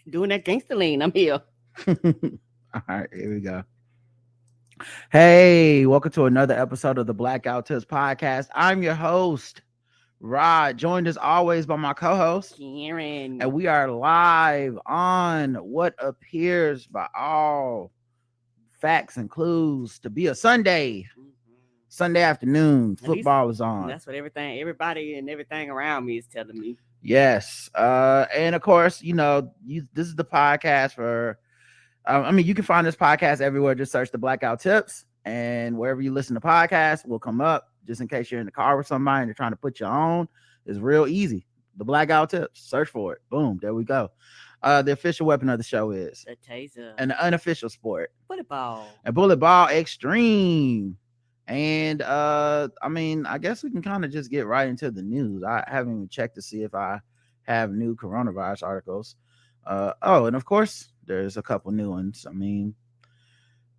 Doing that gangster lean. I'm here. All right, here we go. Hey, welcome to another episode of the Blackout Tips podcast. I'm your host, Rod, joined as always by my co-host, Karen. and we are live on what appears by all facts and clues to be a Sunday. Sunday afternoon, football is on. That's what everybody and everything around me is telling me. Yes. And of course, this is the podcast for you can find this podcast everywhere. Just search the Blackout Tips, and wherever you listen to podcasts will come up. Just in case you're in the car with somebody and they're trying to put you on, it's real easy. The Blackout Tips. Search for it. Boom. There we go. The official weapon of the show is a taser, and the unofficial sport, bullet ball, and bullet ball extreme. And I guess we can kind of just get right into the news. I haven't even checked to see if I have new coronavirus articles. And of course there's a couple new ones. I mean,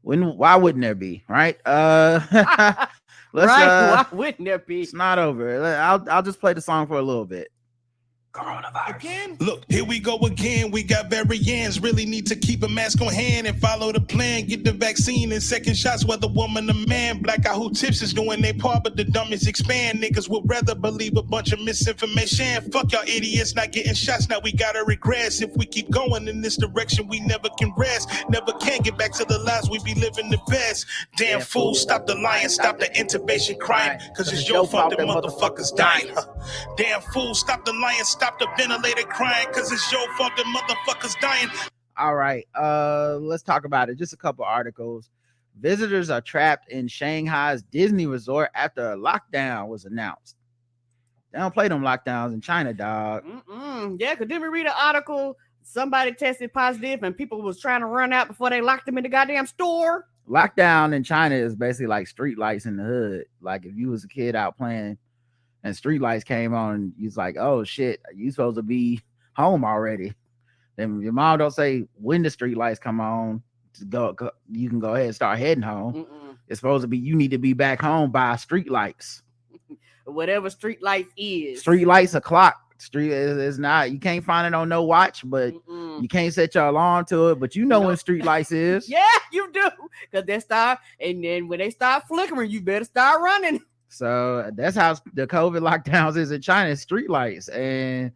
why wouldn't there be, right? Why wouldn't there be? It's not over. I'll just play the song for a little bit. Coronavirus. Again? Look, here we go again. We got variants. Really need to keep a mask on hand and follow the plan. Get the vaccine and second shots, whether woman or man. Blackout Tips is doing their part, but the dummies expand. Niggas would rather believe a bunch of misinformation. Fuck y'all idiots not getting shots. Now we gotta regress. If we keep going in this direction, we never can rest. Never can get back to the lives we be living the best. Damn fool, stop the lying, stop the intubation crying. Cause it's your fault that motherfuckers dying. Damn fool, stop the lying, stop the ventilator crying, cause it's your fault the motherfuckers dying. All right, let's talk about it. Just a couple articles. Visitors are trapped in Shanghai's Disney resort after a lockdown was announced. They don't play them lockdowns in China, dog. Yeah, because didn't we read an article? Somebody tested positive and people was trying to run out before they locked them in the goddamn store. Lockdown in China is basically like street lights in the hood. Like if you was a kid out playing and street lights came on, you was like, oh shit, you supposed to be home already. Then your mom don't say when the street lights come on to go, you can go ahead and start heading home. It's supposed to be you need to be back home by street lights. Whatever street lights is. Street lights, a clock. Street is not, you can't find it on no watch, but you can't set your alarm to it, but you know when street lights is. Yeah, you do. Because they start, and then when they start flickering, you better start running. So that's how the COVID lockdowns is in China, street lights. And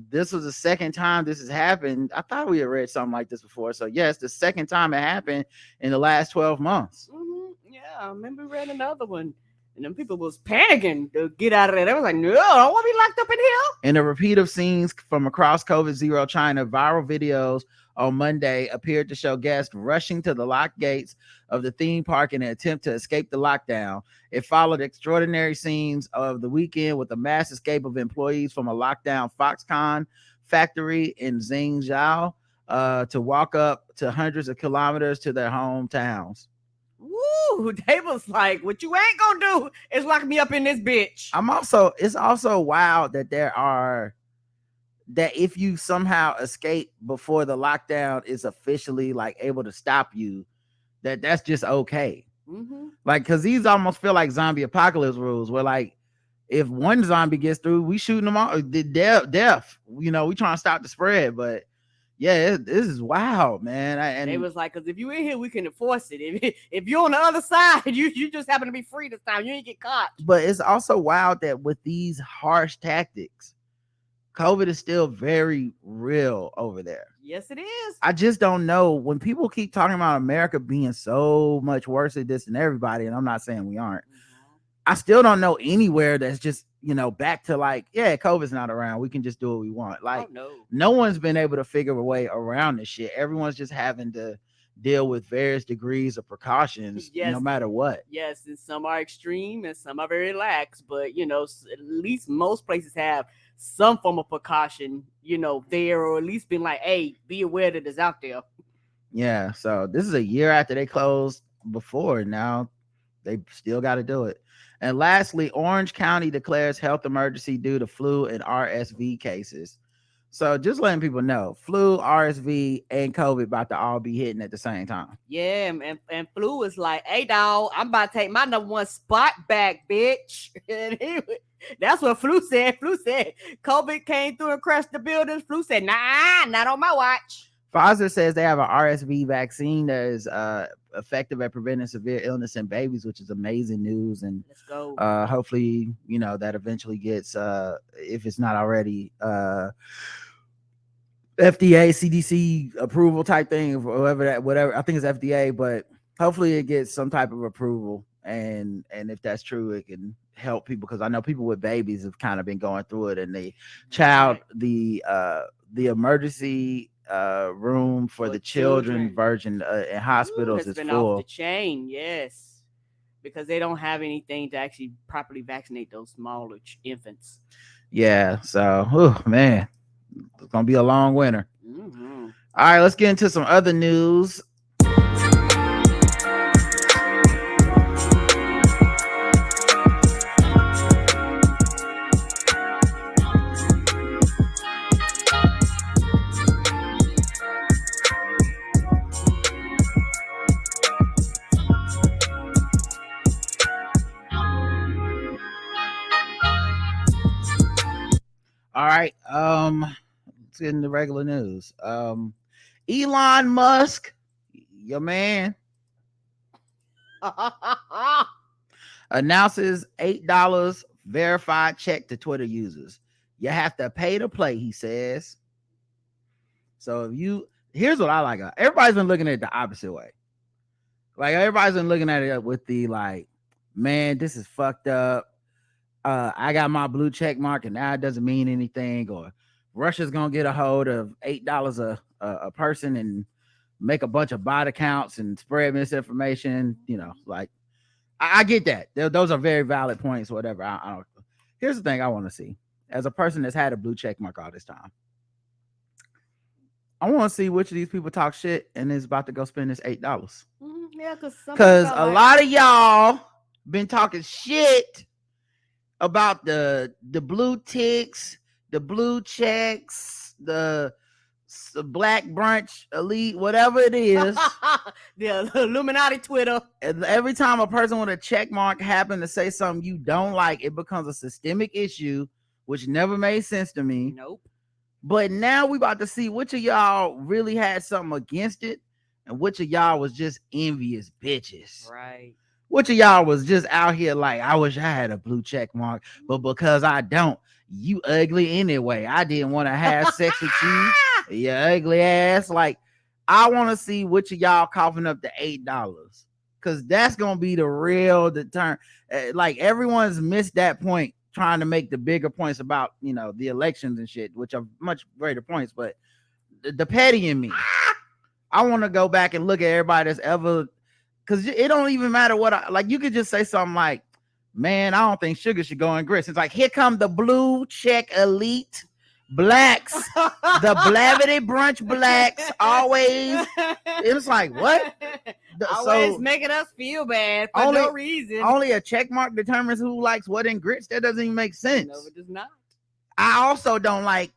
this was the second time this has happened. I thought we had read something like this before. So yes, the second time it happened in the last 12 months. Yeah, I remember reading another one. And them people was panicking to get out of there. They was like, no, I don't want to be locked up in here. In a repeat of scenes from across COVID zero China, viral videos on Monday appeared to show guests rushing to the locked gates of the theme park in an attempt to escape the lockdown. It followed extraordinary scenes of the weekend with a mass escape of employees from a lockdown Foxconn factory in Xinjiang to walk up to hundreds of kilometers to their hometowns. Woo, they was like, what you ain't gonna do is lock me up in this bitch. It's also wild that that if you somehow escape before the lockdown is officially like able to stop you, that's just okay. Like, cause these almost feel like zombie apocalypse rules where like if one zombie gets through, we shooting them all death. We trying to stop the spread, but yeah, this is wild, man. And they was like, because if you in here, we can enforce it. If you're on the other side, you just happen to be free this time. You ain't get caught. But it's also wild that with these harsh tactics, COVID is still very real over there. Yes, it is. I just don't know when people keep talking about America being so much worse at this than everybody, and I'm not saying we aren't. I still don't know anywhere that's just, back to like, yeah, COVID's not around. We can just do what we want. Like, no one's been able to figure a way around this shit. Everyone's just having to deal with various degrees of precautions, no matter what. Yes, and some are extreme and some are very lax, but, at least most places have some form of precaution, there, or at least been like, hey, be aware that it's out there. Yeah, so this is a year after they closed before. Now they still got to do it. And lastly, Orange County declares health emergency due to flu and RSV cases. So just letting people know, flu, RSV, and COVID about to all be hitting at the same time. Yeah, and Flu is like, hey, dog, I'm about to take my number one spot back, bitch. That's what Flu said. Flu said COVID came through and crashed the buildings. Flu said, nah, not on my watch. Pfizer says they have an RSV vaccine that is effective at preventing severe illness in babies, which is amazing news. And let's go. Hopefully, that eventually gets, if it's not already, FDA, CDC approval type thing, whatever. I think it's FDA, but hopefully it gets some type of approval. And if that's true, it can help people, because I know people with babies have kind of been going through it, and the emergency room for the children version in hospitals is been full. Off the chain, yes, because they don't have anything to actually properly vaccinate those smaller infants. Yeah, so man, it's gonna be a long winter. Mm-hmm. All right, let's get into some other news. All right, let's get into regular news. Elon Musk, your man, announces $8 verified check to Twitter users. You have to pay to play, he says. So here's what I like. Everybody's been looking at it the opposite way. Like, everybody's been looking at it with the like, man, this is fucked up. I got my blue check mark and now it doesn't mean anything, or Russia's gonna get a hold of $8 a person and make a bunch of bot accounts and spread misinformation. Like, I get that. Those are very valid points, whatever. I don't. Here's the thing I want to see. As a person that's had a blue check mark all this time, I want to see which of these people talk shit and is about to go spend this $8. Mm-hmm. Yeah, because a lot of y'all been talking shit about the blue ticks, the blue checks, the black brunch elite, whatever it is. The Illuminati Twitter. And every time a person with a check mark happen to say something you don't like, it becomes a systemic issue, which never made sense to me. Nope. But now we about to see which of y'all really had something against it and which of y'all was just envious bitches. Right. Which of y'all was just out here like, I wish I had a blue check mark, but because I don't, you ugly anyway. I didn't want to have sex with you, you ugly ass. Like, I want to see which of y'all coughing up the $8, because that's gonna be the real deterrent. Like, everyone's missed that point, trying to make the bigger points about the elections and shit, which are much greater points. But the petty in me, I want to go back and look at everybody that's ever. Because it don't even matter what you could just say something like, man, I don't think sugar should go in grits. It's like, here come the blue check elite blacks, the blavity brunch blacks, always. It's like, what? Always making us feel bad for no reason. Only a check mark determines who likes what in grits. That doesn't even make sense. No, it does not. I also don't like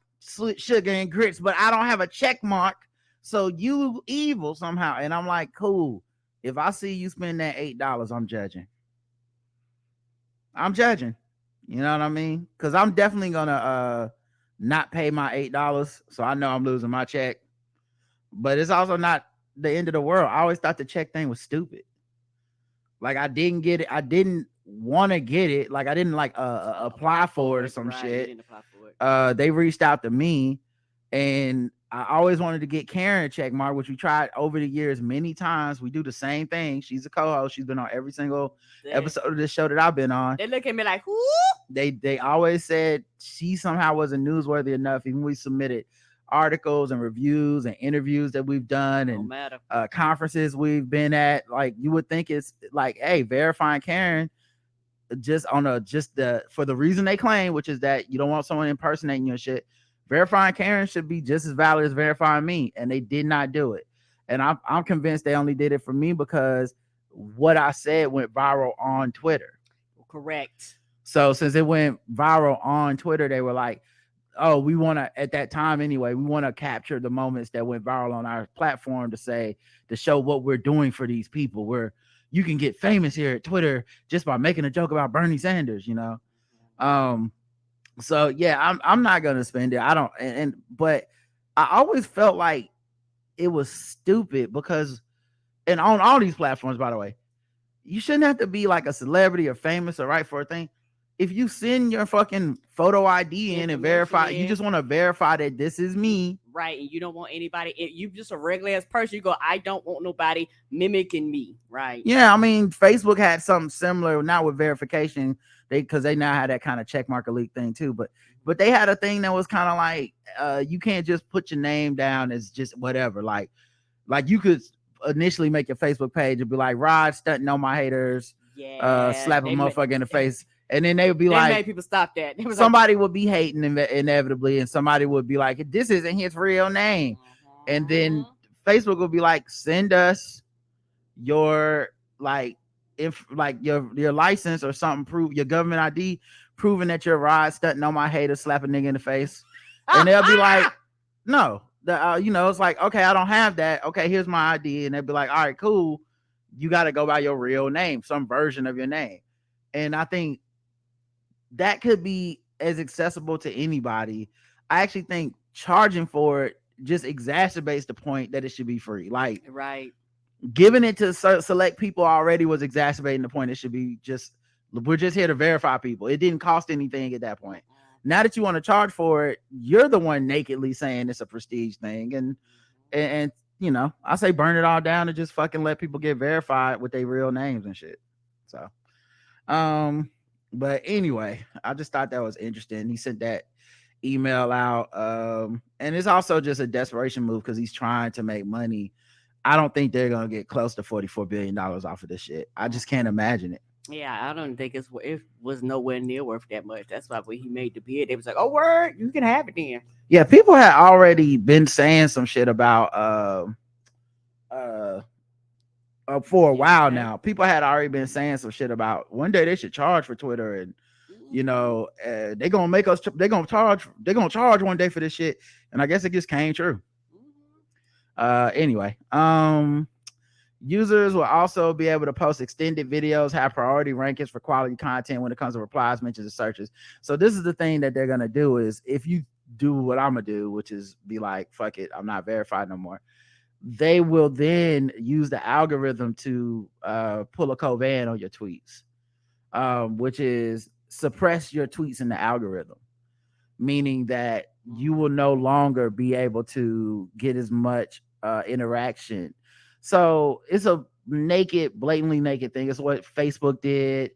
sugar and grits, but I don't have a check mark. So you evil somehow. And I'm like, cool. If I see you spend that $8, I'm judging. You know what I mean? Because I'm definitely gonna not pay my $8, so I know I'm losing my check. But it's also not the end of the world. I always thought the check thing was stupid. Like, I didn't get it. I didn't want to get it. Like, I didn't apply for it or some shit. Didn't apply for it. They reached out to me, and I always wanted to get Karen a check mark, which we tried over the years many times. We do the same thing. She's a co-host. She's been on every single episode of this show that I've been on. They look at me like, whoo. They always said she somehow wasn't newsworthy enough. Even we submitted articles and reviews and interviews that we've done and conferences we've been at. Like, you would think it's like, hey, verifying Karen for the reason they claim, which is that you don't want someone impersonating you and shit. Verifying Karen should be just as valid as verifying me, and they did not do it. And I'm convinced they only did it for me because what I said went viral on Twitter. Correct. So since it went viral on Twitter, they were like, oh, we want to, at that time anyway, we want to capture the moments that went viral on our platform to show what we're doing for these people. You can get famous here at Twitter just by making a joke about Bernie Sanders, So yeah, I'm not gonna spend it. I don't, but I always felt like it was stupid because, and on all these platforms, by the way, you shouldn't have to be like a celebrity or famous or write for a thing. If you send your fucking photo ID in and verify, you just want to verify that this is me. Right. And you don't want anybody, you just a regular ass person. You go, I don't want nobody mimicking me. Right. Yeah. I mean, Facebook had something similar, not with verification, because they now had that kind of check mark elite thing too. But they had a thing that was kind of like, you can't just put your name down as just whatever. Like you could initially make your Facebook page and be like, Rod stunting on my haters, slap a motherfucker in the face. And then they would be like, made people stop that. Somebody would be hating inevitably, and somebody would be like, this isn't his real name. And then Facebook would be like, send us your your license or something, prove your government ID proving that you're Rod stunting on my haters, slap a nigga in the face. And they'll be like, no, it's like, okay, I don't have that. Okay, here's my ID. And they'll be like, all right, cool. You got to go by your real name, some version of your name. And I think that could be as accessible to anybody. I actually think charging for it just exacerbates the point that it should be free. Like, right. Giving it to select people already was exacerbating the point. It should be we're just here to verify people. It didn't cost anything at that point. Now that you want to charge for it, you're the one nakedly saying it's a prestige thing. And I say burn it all down and just fucking let people get verified with their real names and shit. So, but anyway, I just thought that was interesting. He sent that email out. And it's also just a desperation move because he's trying to make money. I don't think they're going to get close to $44 billion off of this shit. I just can't imagine it. Yeah, I don't think it was nowhere near worth that much. That's why when he made the bid, it was like, oh, word, you can have it then. Yeah, people had already been saying some shit about for a while now. People had already been saying some shit about one day they should charge for Twitter, and they're gonna make us. They're gonna charge one day for this shit, and I guess it just came true. Anyway, users will also be able to post extended videos, have priority rankings for quality content when it comes to replies, mentions, and searches. So this is the thing that they're gonna do is if you do what I'm gonna do, which is be like, fuck it, I'm not verified no more. They will then use the algorithm to pull a code ban on your tweets, which is suppress your tweets in the algorithm, meaning that you will no longer be able to get as much interaction. So it's a blatantly naked thing. It's what Facebook did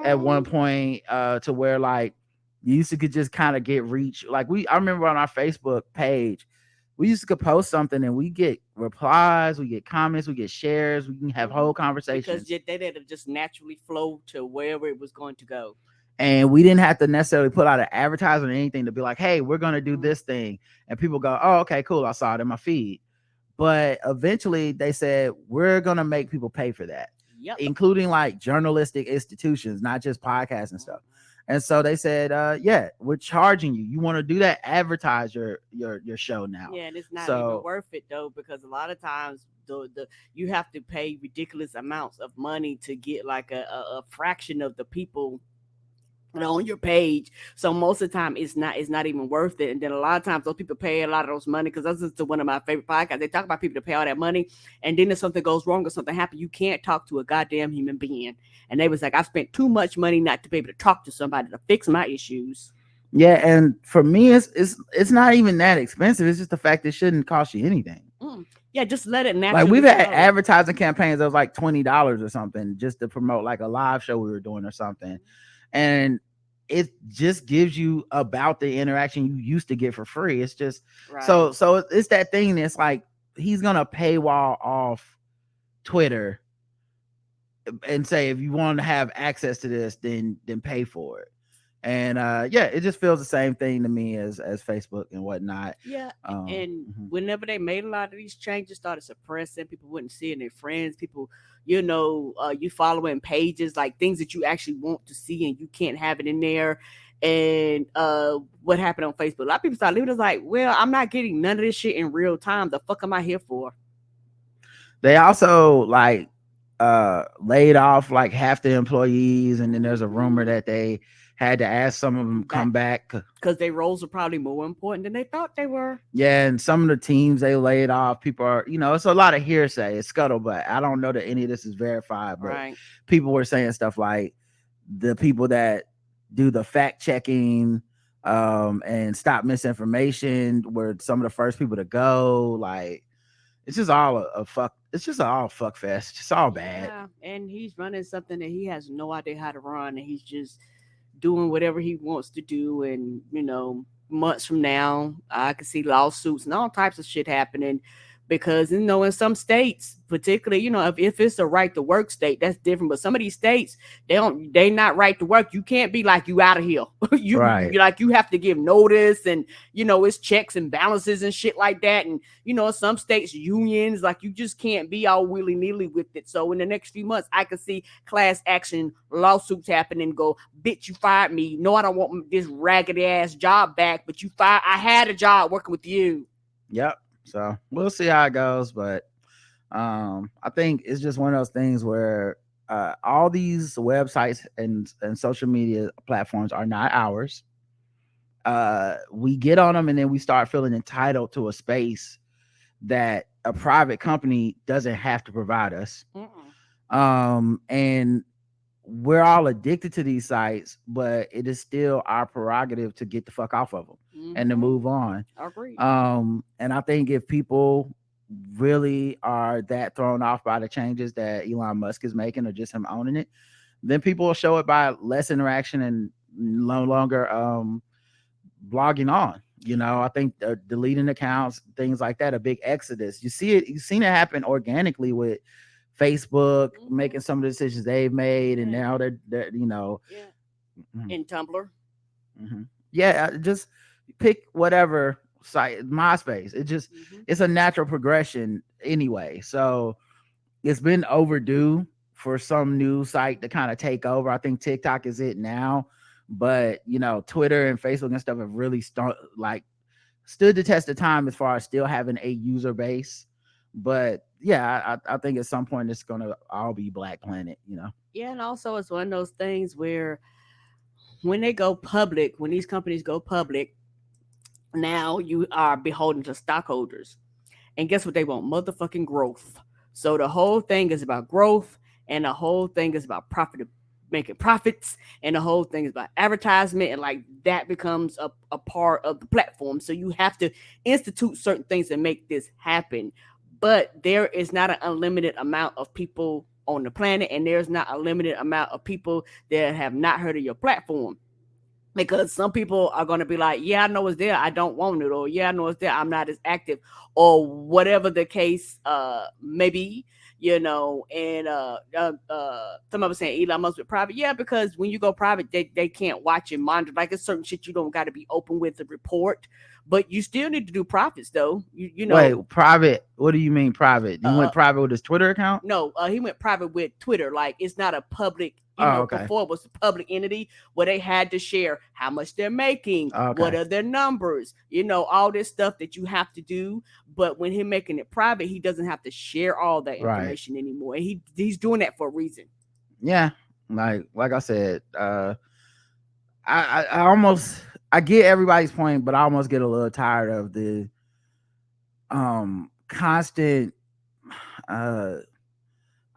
at one point to where like you used to could just kind of get reach. Like I remember on our Facebook page, we used to post something and we get replies, we get comments, we get shares, we can have whole conversations. Because they did just naturally flow to wherever it was going to go. And we didn't have to necessarily put out an advertisement or anything to be like, hey, we're going to do this thing. And people go, oh, okay, cool. I saw it in my feed. But eventually they said, we're going to make people pay for that, including like journalistic institutions, not just podcasts and stuff. And so they said, yeah, we're charging you. You want to do that? Advertise your show now. Yeah, and it's not even worth it though, because a lot of times you have to pay ridiculous amounts of money to get like a fraction of the people on your page. So most of the time it's not even worth it. And then a lot of times those people pay a lot of those money, because that's just one of my favorite podcasts. They talk about people to pay all that money, and then if something goes wrong or something happens, you can't talk to a goddamn human being. And they was like, I spent too much money not to be able to talk to somebody to fix my issues. Yeah, and for me it's not even that expensive. It's just the fact it shouldn't cost you anything. Yeah, just let it naturally. Like we've had advertising campaigns that was like $20 or something just to promote like a live show we were doing or something. And it just gives you about the interaction you used to get for free. It's just so it's that thing that's like he's gonna paywall off Twitter and say if you want to have access to this, then pay for it. And it just feels the same thing to me as Facebook and whatnot. Yeah. Whenever they made a lot of these changes, started suppressing, people wouldn't see in their friends, people, you following pages, like things that you actually want to see and you can't have it in there. And what happened on Facebook? A lot of people started leaving us like, well, I'm not getting none of this shit in real time. The fuck am I here for? They also like laid off like half the employees, and then there's a rumor that they had to ask some of them come back because their roles are probably more important than they thought they were. Yeah, and some of the teams they laid off, people are, it's a lot of hearsay, it's scuttlebutt. I don't know that any of this is verified, but people were saying stuff like the people that do the fact checking and stop misinformation were some of the first people to go. Like, it's just all a fuck. It's just all fuck fest. It's all bad. Yeah, and he's running something that he has no idea how to run, and he's just doing whatever he wants to do. And months from now, I could see lawsuits and all types of shit happening, because in some states, particularly, if it's a right to work state, that's different. But some of these states, they not right to work. You can't be like, you out of here. you have to give notice, and it's checks and balances and shit like that. And some states, unions, like, you just can't be all willy-nilly with it. So in the next few months, I could see class action lawsuits happen and go, bitch, you fired me. No, I don't want this raggedy ass job back, but I had a job working with you. Yep. So we'll see how it goes, but I think it's just one of those things where all these websites and social media platforms are not ours. We get on them and then we start feeling entitled to a space that a private company doesn't have to provide us. And we're all addicted to these sites, but it is still our prerogative to get the fuck off of them and to move on. I agree. And I think if people really are that thrown off by the changes that Elon Musk is making, or just him owning it, then people will show it by less interaction and no longer blogging on. I think deleting accounts, things like that, a big exodus. You've seen it happen organically with Facebook making some of the decisions they've made, and now they're in Tumblr. Just pick whatever site, MySpace. It's a natural progression anyway. So it's been overdue for some new site to kind of take over. I think TikTok is it now, but Twitter and Facebook and stuff have really stood the test of time as far as still having a user base. But yeah, I think at some point it's gonna all be Black Planet, Yeah, and also it's one of those things where when they go public, when these companies go public, now you are beholden to stockholders. And guess what they want? Motherfucking growth. So the whole thing is about growth, and the whole thing is about making profits, and the whole thing is about advertisement, and like that becomes a part of the platform. So you have to institute certain things to make this happen. But there is not an unlimited amount of people on the planet, and there's not a limited amount of people that have not heard of your platform. Because some people are going to be like, yeah, I know it's there, I don't want it, or yeah, I know it's there, I'm not as active, or whatever the case may be, and some of us saying Elon Musk with private. Yeah, because when you go private, they can't watch and monitor. Like, it's certain shit you don't got to be open with the report, but you still need to do profits though. Wait, private? What do you mean private? You went private with his Twitter account? No, he went private with Twitter. Like, it's not a public. Before it was a public entity where they had to share how much they're making, what are their numbers, all this stuff that you have to do. But when he's making it private, he doesn't have to share all that information anymore. And he's doing that for a reason. Yeah, like I said, I get everybody's point, but I almost get a little tired of the constant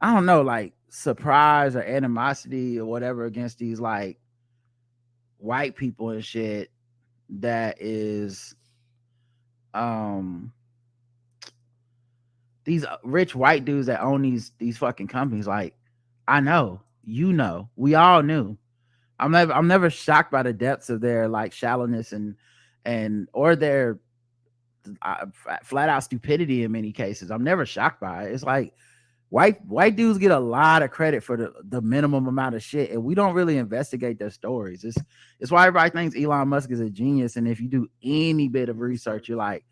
I don't know, like surprise or animosity or whatever against these like white people and shit that is these rich white dudes that own these fucking companies. Like, I know, we all knew. I'm never shocked by the depths of their like shallowness and or their flat out stupidity in many cases. I'm never shocked by it. It's like white dudes get a lot of credit for the minimum amount of shit, and we don't really investigate their stories. It's why everybody thinks Elon Musk is a genius, and if you do any bit of research, you're like,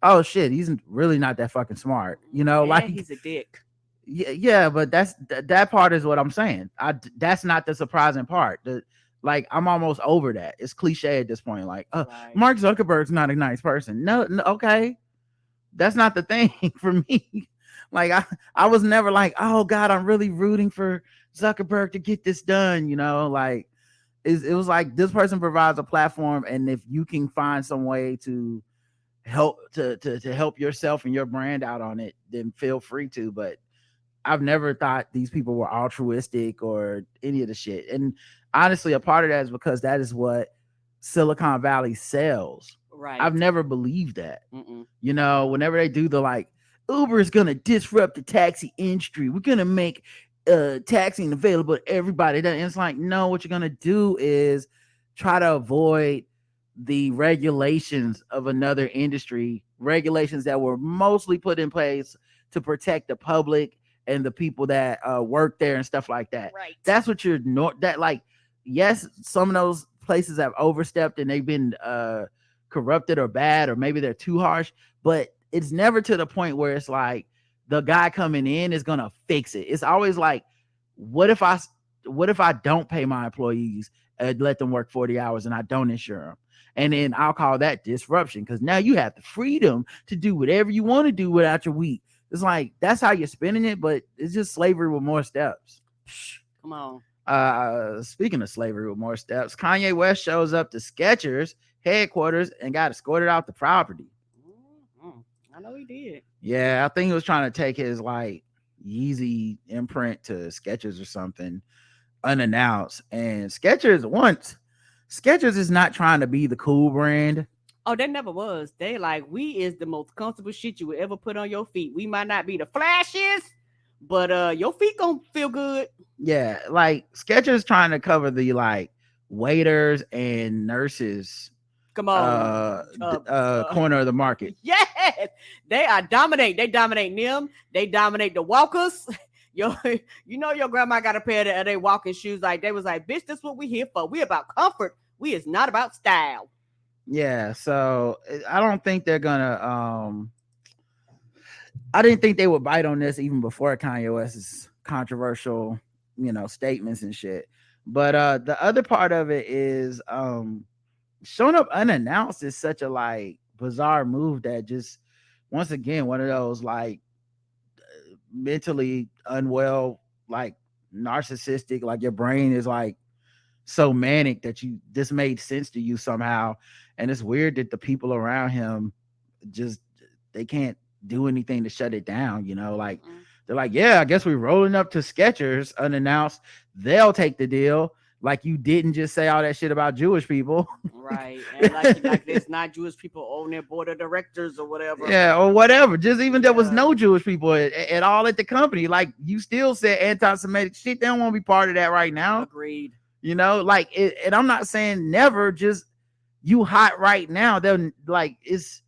oh shit, he's really not that fucking smart. Like, he's a dick. Yeah, but that part is what I'm saying. That's not the surprising part. Like, I'm almost over that. It's cliche at this point. Like, Right. Mark Zuckerberg's not a nice person. No, okay. That's not the thing for me. Like, I was never like, oh God, I'm really rooting for Zuckerberg to get this done. Like, it was like, this person provides a platform, and if you can find some way to help to help yourself and your brand out on it, then feel free to. But I've never thought these people were altruistic or any of the shit. And honestly, a part of that is because that is what Silicon Valley sells. Right. I've never believed that. Whenever they do the like, Uber is gonna disrupt the taxi industry, we're gonna make taxiing available to everybody. It's like, no, what you're gonna do is try to avoid the regulations of another industry, regulations that were mostly put in place to protect the public and the people that work there and stuff like that. Right. That's what yes, some of those places have overstepped and they've been corrupted or bad, or maybe they're too harsh, but it's never to the point where it's like the guy coming in is gonna fix it. It's always like, what if I don't pay my employees and let them work 40 hours and I don't insure them? And then I'll call that disruption, because now you have the freedom to do whatever you want to do without your week. It's like, that's how you're spinning it, but it's just slavery with more steps. Come on. Speaking of slavery with more steps, Kanye West shows up to Skechers headquarters and got escorted out the property. I know he did. Yeah, I think he was trying to take his like Yeezy imprint to Skechers or something unannounced. And Skechers is not trying to be the cool brand. Oh, they never was. They like, we is the most comfortable shit you would ever put on your feet. We might not be the flashiest, but your feet gonna feel good. Yeah, like Skechers trying to cover the like waiters and nurses. Come on, corner of the market. Yes, they are dominate. They dominate them. They dominate the walkers. Your grandma got a pair of they walking shoes. Like, they was like, bitch, this is what we here for. We about comfort. We is not about style. Yeah, so I don't think they're gonna. I didn't think they would bite on this even before Kanye West's controversial, statements and shit. But the other part of it is showing up unannounced is such a like bizarre move that just, once again, one of those like mentally unwell, like narcissistic, like your brain is like so manic that this made sense to you somehow. And it's weird that the people around him just, they can't do anything to shut it down. Like they're like, yeah, I guess we're rolling up to Skechers unannounced. They'll take the deal. Like, you didn't just say all that shit about Jewish people. Right. And like there's not Jewish people on their board of directors or whatever. Yeah, or whatever. Just even there was no Jewish people at all at the company. Like, you still said anti-Semitic shit. They don't want to be part of that right now. Agreed. And I'm not saying never, just you hot right now. Then like, it's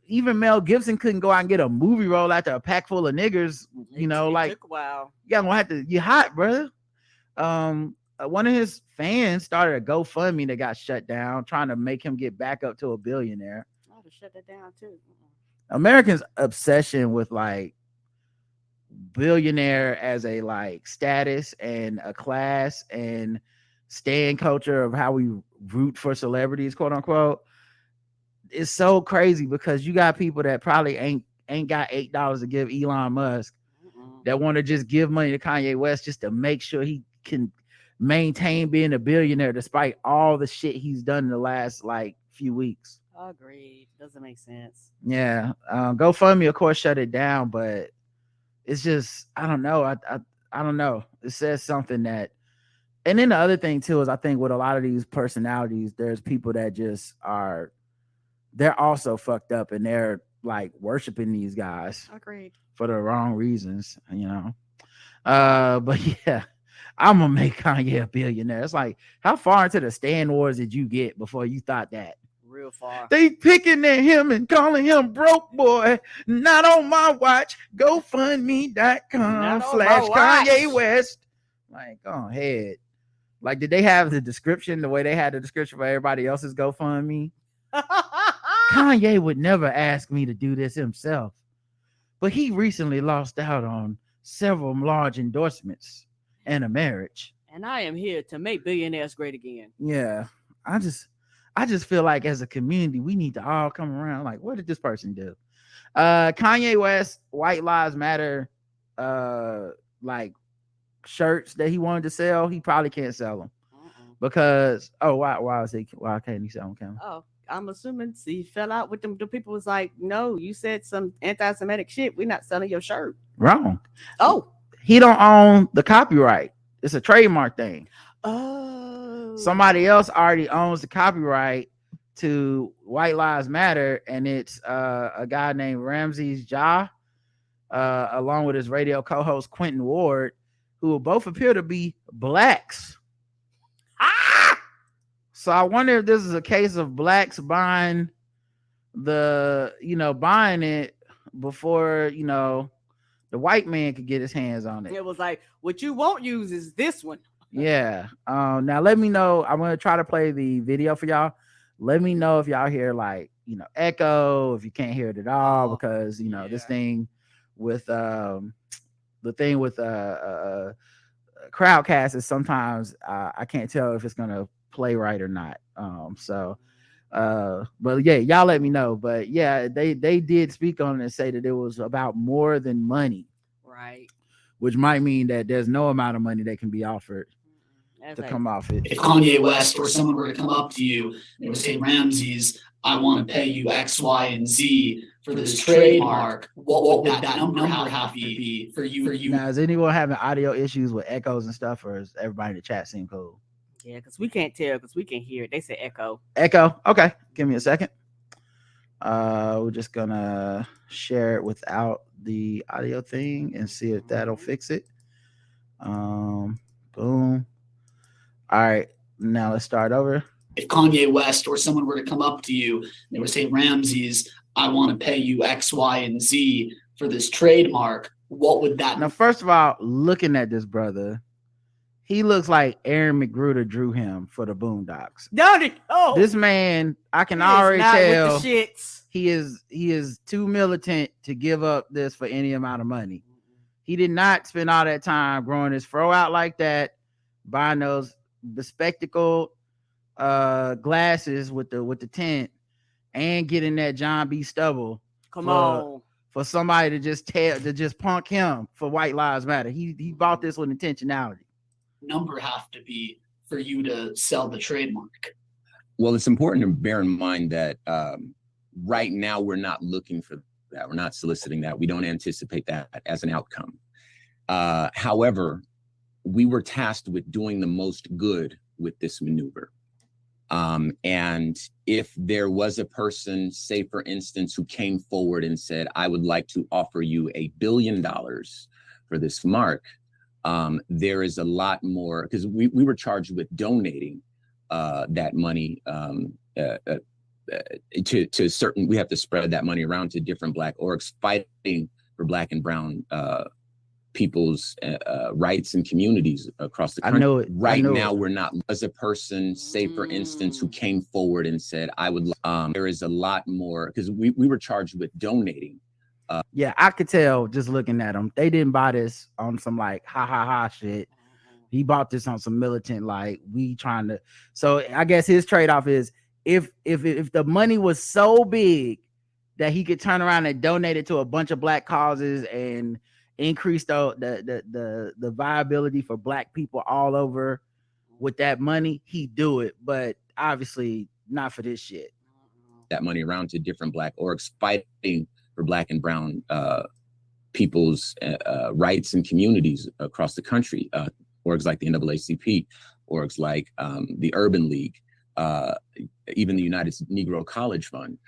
even Mel Gibson couldn't go out and get a movie role after a pack full of niggers. It took a while. Yeah, I'm gonna have to. You hot, brother. One of his fans started a GoFundMe that got shut down, trying to make him get back up to a billionaire. I would shut that down too. Americans' obsession with like billionaire as a like status and a class and stand culture of how we root for celebrities, quote unquote, is so crazy, because you got people that probably ain't got $8 to give Elon Musk that want to just give money to Kanye West just to make sure he can maintain being a billionaire despite all the shit he's done in the last like few weeks. Agreed. Doesn't make sense. Yeah. GoFundMe, of course, shut it down, but it's just, I don't know. I don't know. It says something that, and then the other thing too is, I think with a lot of these personalities, there's people that just they're also fucked up and they're like worshiping these guys. Agreed. For the wrong reasons, but yeah, I'm gonna make Kanye a billionaire. It's like, how far into the Stan Wars did you get before you thought that? Real far. They picking at him and calling him broke boy. Not on my watch. GoFundMe.com/Kanye West. Like, go ahead. Like, did they have the description the way they had the description for everybody else's GoFundMe? Kanye would never ask me to do this himself, but he recently lost out on several large endorsements and a marriage. And I am here to make billionaires great again. Yeah, I just feel like as a community, we need to all come around. Like, what did this person do? Kanye West, White Lives Matter, like shirts that he wanted to sell, he probably can't sell them because why can't he sell them, Cam? Oh, I'm assuming he fell out with them. The people was like, no, you said some anti-Semitic shit. We're not selling your shirt. Wrong. Oh, He don't own the copyright. It's a trademark thing. Oh, Somebody else already owns the copyright to White Lives Matter, and it's a guy named Ramses Ja, along with his radio co-host Quentin Ward, who both appear to be blacks. So I wonder if this is a case of blacks buying buying it before the white man could get his hands on it. It was like, what you won't use is this one. Yeah. Now let me know. I'm gonna try to play the video for y'all. Let me know if y'all hear echo, if you can't hear it at all, because this thing with the thing with Crowdcast is sometimes I can't tell if it's gonna play right or not. But yeah, y'all let me know. But yeah, they did speak on it and say that it was about more than money, right? Which might mean that there's no amount of money that can be offered to come off it. If Kanye West or someone were to come up to you and would say, Ramses, I want to pay you X, Y, and Z for this trademark, what would that number have to be for you? Now, is anyone having audio issues with echoes and stuff, or is everybody in the chat seem cool? Yeah, because we can't tell because we can hear it. They say echo. Echo. Okay. Give me a second. We're just gonna share it without the audio thing and see if that'll fix it. Boom. All right. Now let's start over. If Kanye West or someone were to come up to you and they would say, Ramses, I want to pay you X, Y, and Z for this trademark, what would that? Now, first of all, looking at this brother, he looks like Aaron McGruder drew him for the Boondocks. Oh, this man, I can already tell shits. He is too militant to give up this for any amount of money. He did not spend all that time growing his fro out like that, buying those bespectacled glasses with the tint, and getting that John B. Stubble. Come on. For somebody to just punk him for White Lives Matter. He bought this with intentionality. Number have to be for you to sell the trademark? Well, it's important to bear in mind that right now we're not looking for that. We're not soliciting that. We don't anticipate that as an outcome. However, we were tasked with doing the most good with this maneuver. And if there was a person, say, for instance, who came forward and said, I would like to offer you $1 billion for this mark, there is a lot more, because we were charged with donating that money to certain, we have to spread that money around to different Black orgs fighting for Black and brown people's rights and communities across the country. I know it. Right now, we're not. As a person, say, for instance, who came forward and said, I would, there is a lot more, because we were charged with donating. Yeah, I could tell just looking at them. They didn't buy this on some like ha ha ha shit. He bought this on some militant, like we trying to. So I guess his trade-off is if the money was so big that he could turn around and donate it to a bunch of Black causes and increase the viability for Black people all over with that money, he'd do it. But obviously not for this shit. That money around to different Black orgs fighting for Black and brown people's rights and communities across the country. Orgs like the NAACP, orgs like the Urban League, even the United Negro College Fund.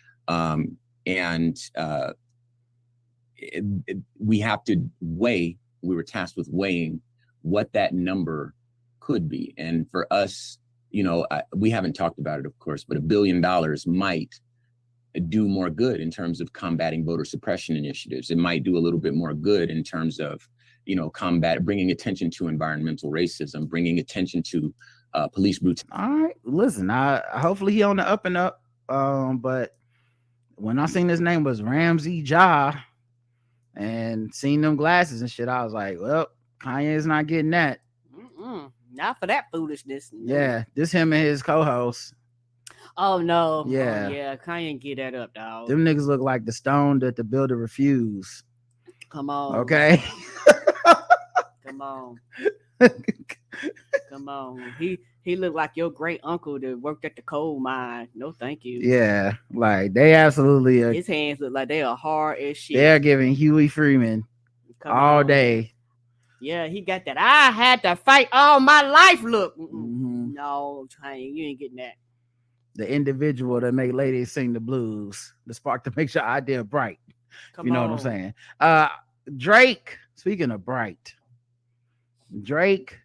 We have to weigh, we were tasked with weighing what that number could be. And for us, we haven't talked about it, of course, but $1 billion might do more good in terms of combating voter suppression initiatives. It might do a little bit more good in terms of, bringing attention to environmental racism, bringing attention to police brutality. All right, listen, hopefully he on the up and up. But when I seen his name was Ramses Ja and seen them glasses and shit, I was like, well, Kanye's not getting that. Not for that foolishness. No. Yeah, this him and his co-host. Oh no. Yeah. Oh, yeah. Kanye get that up, dog. Them niggas look like the stone that the builder refused. Come on. Okay. Come on. Come on. He looked like your great uncle that worked at the coal mine. No, thank you. Yeah, like they absolutely are. His hands look like they are hard as shit. They're giving Huey Freeman all day. Yeah, he got that. I had to fight all my life. Look. Mhm. No, you ain't getting that. The individual that make ladies sing the blues, the spark to make your idea bright. Come You know on. what I'm saying? Drake, speaking of bright, Drake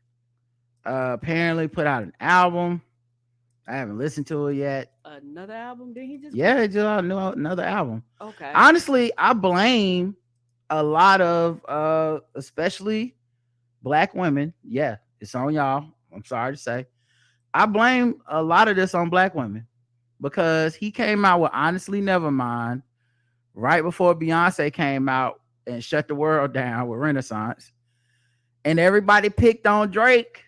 apparently put out an album. I haven't listened to it yet. Another album? Did he just? Yeah, just another album. Okay. Honestly, I blame a lot of especially black women. Yeah, it's on y'all. I'm sorry to say. I blame a lot of this on black women because he came out with Honestly Nevermind right before Beyonce came out and shut the world down with Renaissance. And everybody picked on Drake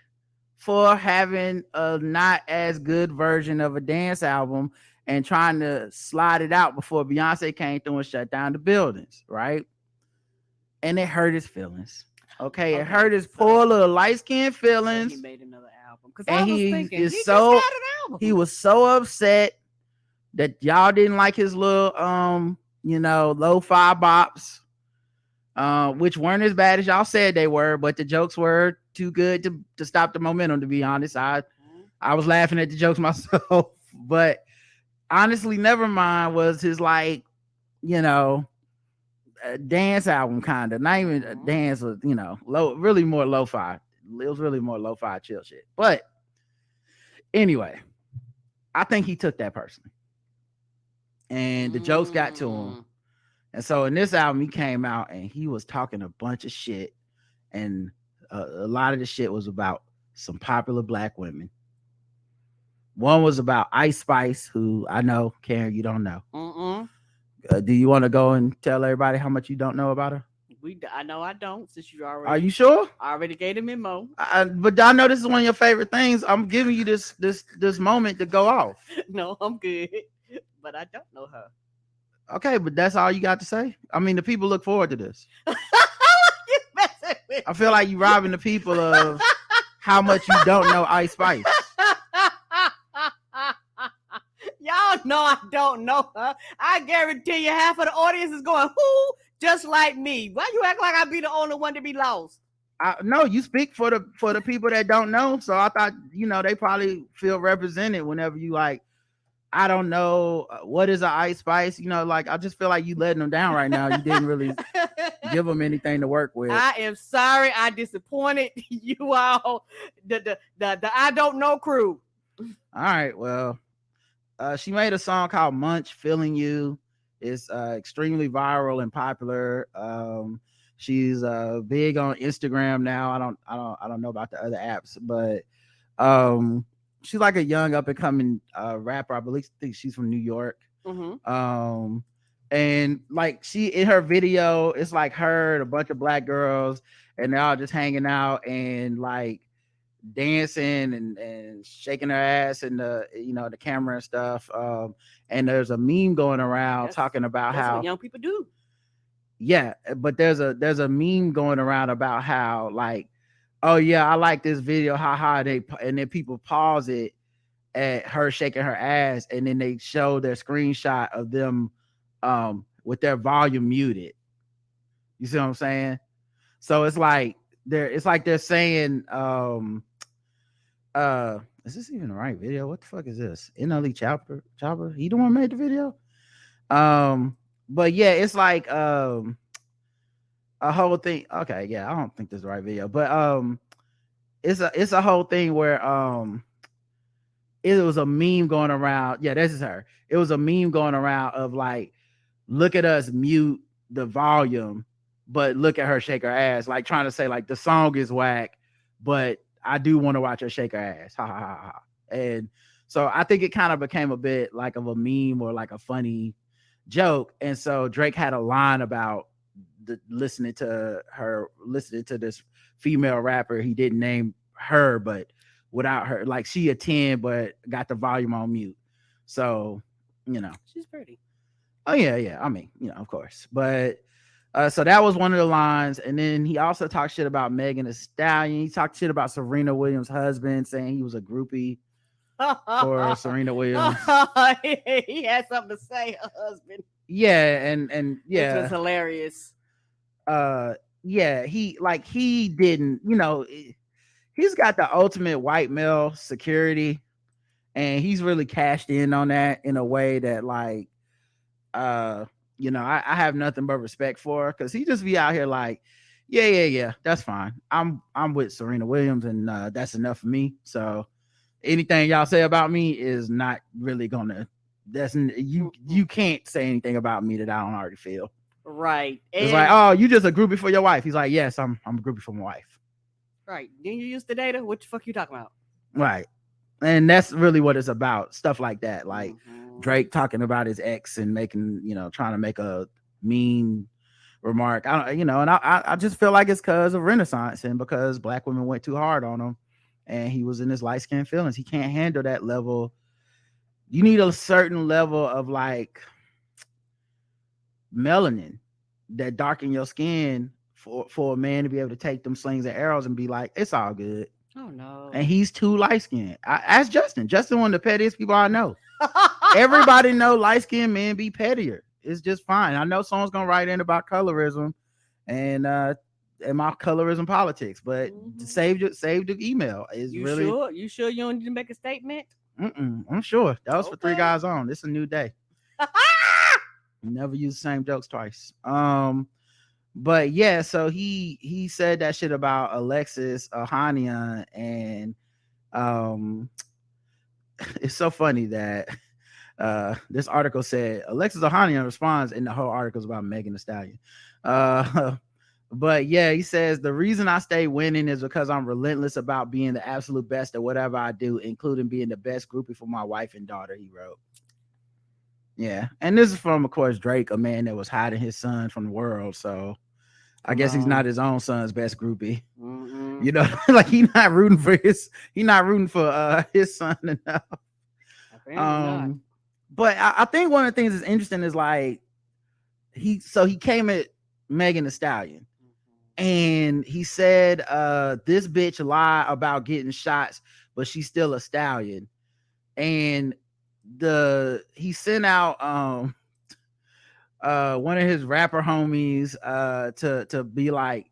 for having a not as good version of a dance album and trying to slide it out before Beyonce came through and shut down the buildings, right? And it hurt his feelings. Okay, it hurt his poor little light-skinned feelings. So he made another album. And he was so upset that y'all didn't like his little lo-fi bops, which weren't as bad as y'all said they were, but the jokes were too good to stop the momentum, to be honest. I was laughing at the jokes myself, but Honestly Nevermind was his dance album, kind of, not even a dance, was really more lo-fi. It was really more lo-fi chill shit. But anyway, I think he took that personally, and the jokes got to him. And so in this album, he came out and he was talking a bunch of shit, and a lot of the shit was about some popular black women. One was about Ice Spice, who I know, Karen, you don't know. Do you want to go and tell everybody how much you don't know about her? I know I don't, since you already. Are you sure? I already gave him memo. But I know this is one of your favorite things. I'm giving you this moment to go off. No, I'm good, but I don't know her. Okay, but that's all you got to say. I mean, the people look forward to this. I feel like you robbing the people of how much you don't know Ice Spice. Y'all know I don't know her. I guarantee you half of the audience is going, who? Just like me. Why you act like I be the only one to be lost? No, you speak for the people that don't know. So I thought, they probably feel represented whenever you I don't know, what is an Ice Spice? I just feel like you letting them down right now. You didn't really give them anything to work with. I am sorry. I disappointed you all. The I don't know crew. All right. Well, she made a song called Munch, Feeling You. It's extremely viral and popular. She's big on Instagram now. I don't know about the other apps, but she's like a young up and coming rapper. I think she's from New York. And she in her video, it's like her and a bunch of black girls, and they're all just hanging out and dancing and shaking her ass and the camera and stuff. And there's a meme going around talking about how what young people do. Yeah, but there's a meme going around about how oh yeah, I like this video, haha. And then people pause it at her shaking her ass, and then they show their screenshot of them with their volume muted. You see what I'm saying? So it's like they're saying, is this even the right video? What the fuck is this? NLE Chopper? He the one who made the video? But yeah, it's a whole thing. Okay, yeah, I don't think this is the right video, but it's a whole thing where it was a meme going around. Yeah, this is her. It was a meme going around of look at us mute the volume, but look at her shake her ass, trying to say the song is whack, but I do want to watch her shake her ass. Ha ha ha ha. And so I think it kind of became a bit of a meme or a funny joke. And so Drake had a line about listening to this female rapper he didn't name her, but without her. Like she a 10, but got the volume on mute. So, you know. She's pretty. Oh yeah. I mean, you know, of course. But so that was one of the lines. And then he also talked shit about Megan Thee Stallion. He talked shit about Serena Williams' husband, saying he was a groupie for Serena Williams. He had something to say, her husband. Yeah, and yeah. Which was hilarious. Yeah, he didn't, you know, he's got the ultimate white male security, and he's really cashed in on that in a way that, like, you know, I have nothing but respect for, because he just be out here like, yeah, that's fine. I'm with Serena Williams, and that's enough for me. So anything y'all say about me is not really gonna. You can't say anything about me that I don't already feel. Right. It's like, oh, you just a groupie for your wife. He's like, yes, I'm a groupie for my wife. Right. Didn't you use the data? What the fuck you talking about? Right. And that's really what it's about. Stuff like that. Like Drake talking about his ex and making, you know, trying to make a mean remark. I just feel like it's because of Renaissance and because black women went too hard on him, and he was in his light-skinned feelings. He can't handle that level. You need a certain level of like melanin that darken your skin for a man to be able to take them slings and arrows and be like, it's all good. Oh no. And he's too light-skinned. Ask Justin. Justin, one of the pettiest people I know. Everybody know light-skinned men be pettier. It's just fine. I know someone's gonna write in about colorism and my colorism politics, but save the email. You sure you don't need to make a statement? I'm sure. That was for 3 guys on. It's a new day. Never use the same jokes twice. But yeah, so he said that shit about Alexis Ohanian, and it's so funny that this article said Alexis Ohanian responds, and the whole article is about Megan Thee Stallion. But yeah, he says the reason I stay winning is because I'm relentless about being the absolute best at whatever I do, including being the best groupie for my wife and daughter, he wrote. Yeah, and this is from, of course, Drake, a man that was hiding his son from the world. So I guess he's not his own son's best groupie. You know, like he's not rooting for his son enough. But I think one of the things that's interesting is like he came at Megan Thee Stallion, and he said this bitch lie about getting shots, but she's still a stallion. And he sent out one of his rapper homies to be like,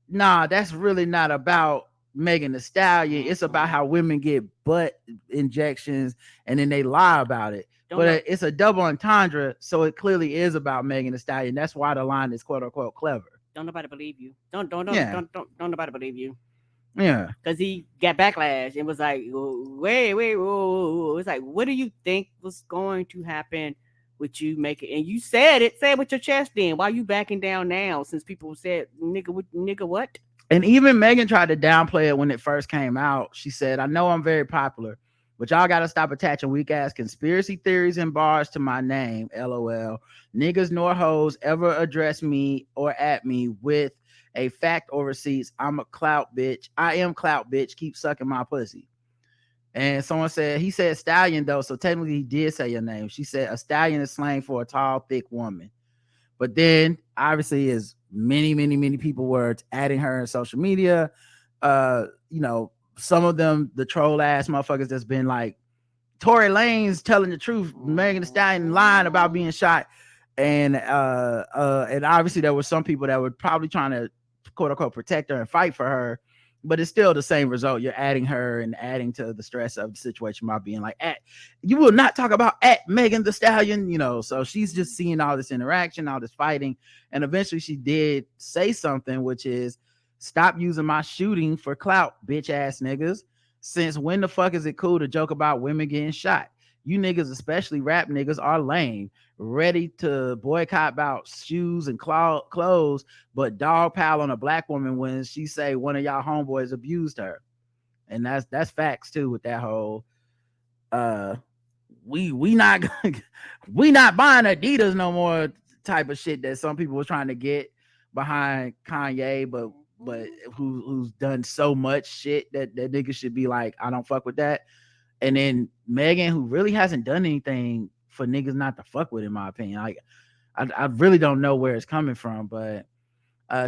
nah, that's really not about Megan Thee Stallion. It's about how women get butt injections and then they lie about it. It's a double entendre, so it clearly is about Megan Thee Stallion. That's why the line is quote unquote clever. Don't nobody believe you. Don't nobody believe you. Yeah, because he got backlash and was like, wait, whoa. It's like, what do you think was going to happen with you making? And you said it with your chest. Then why are you backing down now? Since people said, nigga, what? And even Megan tried to downplay it when it first came out. She said, I know I'm very popular, but y'all got to stop attaching weak ass conspiracy theories and bars to my name. LOL. Niggas nor hoes ever address me or at me with a fact or receipts. I'm a clout bitch. I am clout bitch. Keep sucking my pussy. And someone said, he said stallion though, so technically he did say your name. She said a stallion is slang for a tall, thick woman. But then obviously is many people were adding her in social media. You know, some of them, the troll ass motherfuckers that's been like, Tory Lanez telling the truth, Megan Thee Stallion lying about being shot. And obviously there were some people that were probably trying to quote unquote protect her and fight for her, but it's still the same result. You're adding her and adding to the stress of the situation by being like, you will not talk about at Megan Thee Stallion, you know. So she's just seeing all this interaction, all this fighting, and eventually she did say something, which is, stop using my shooting for clout, bitch ass niggas. Since when the fuck is it cool to joke about women getting shot? You niggas, especially rap niggas, are lame, ready to boycott about shoes and clothes, but dog pile on a black woman when she say one of y'all homeboys abused her. And that's facts too, with that whole we not buying Adidas no more type of shit that some people were trying to get behind Kanye, but but who's done so much shit that nigga should be like, I don't fuck with that. And then Megan, who really hasn't done anything for niggas not to fuck with, in my opinion. Like, I really don't know where it's coming from, but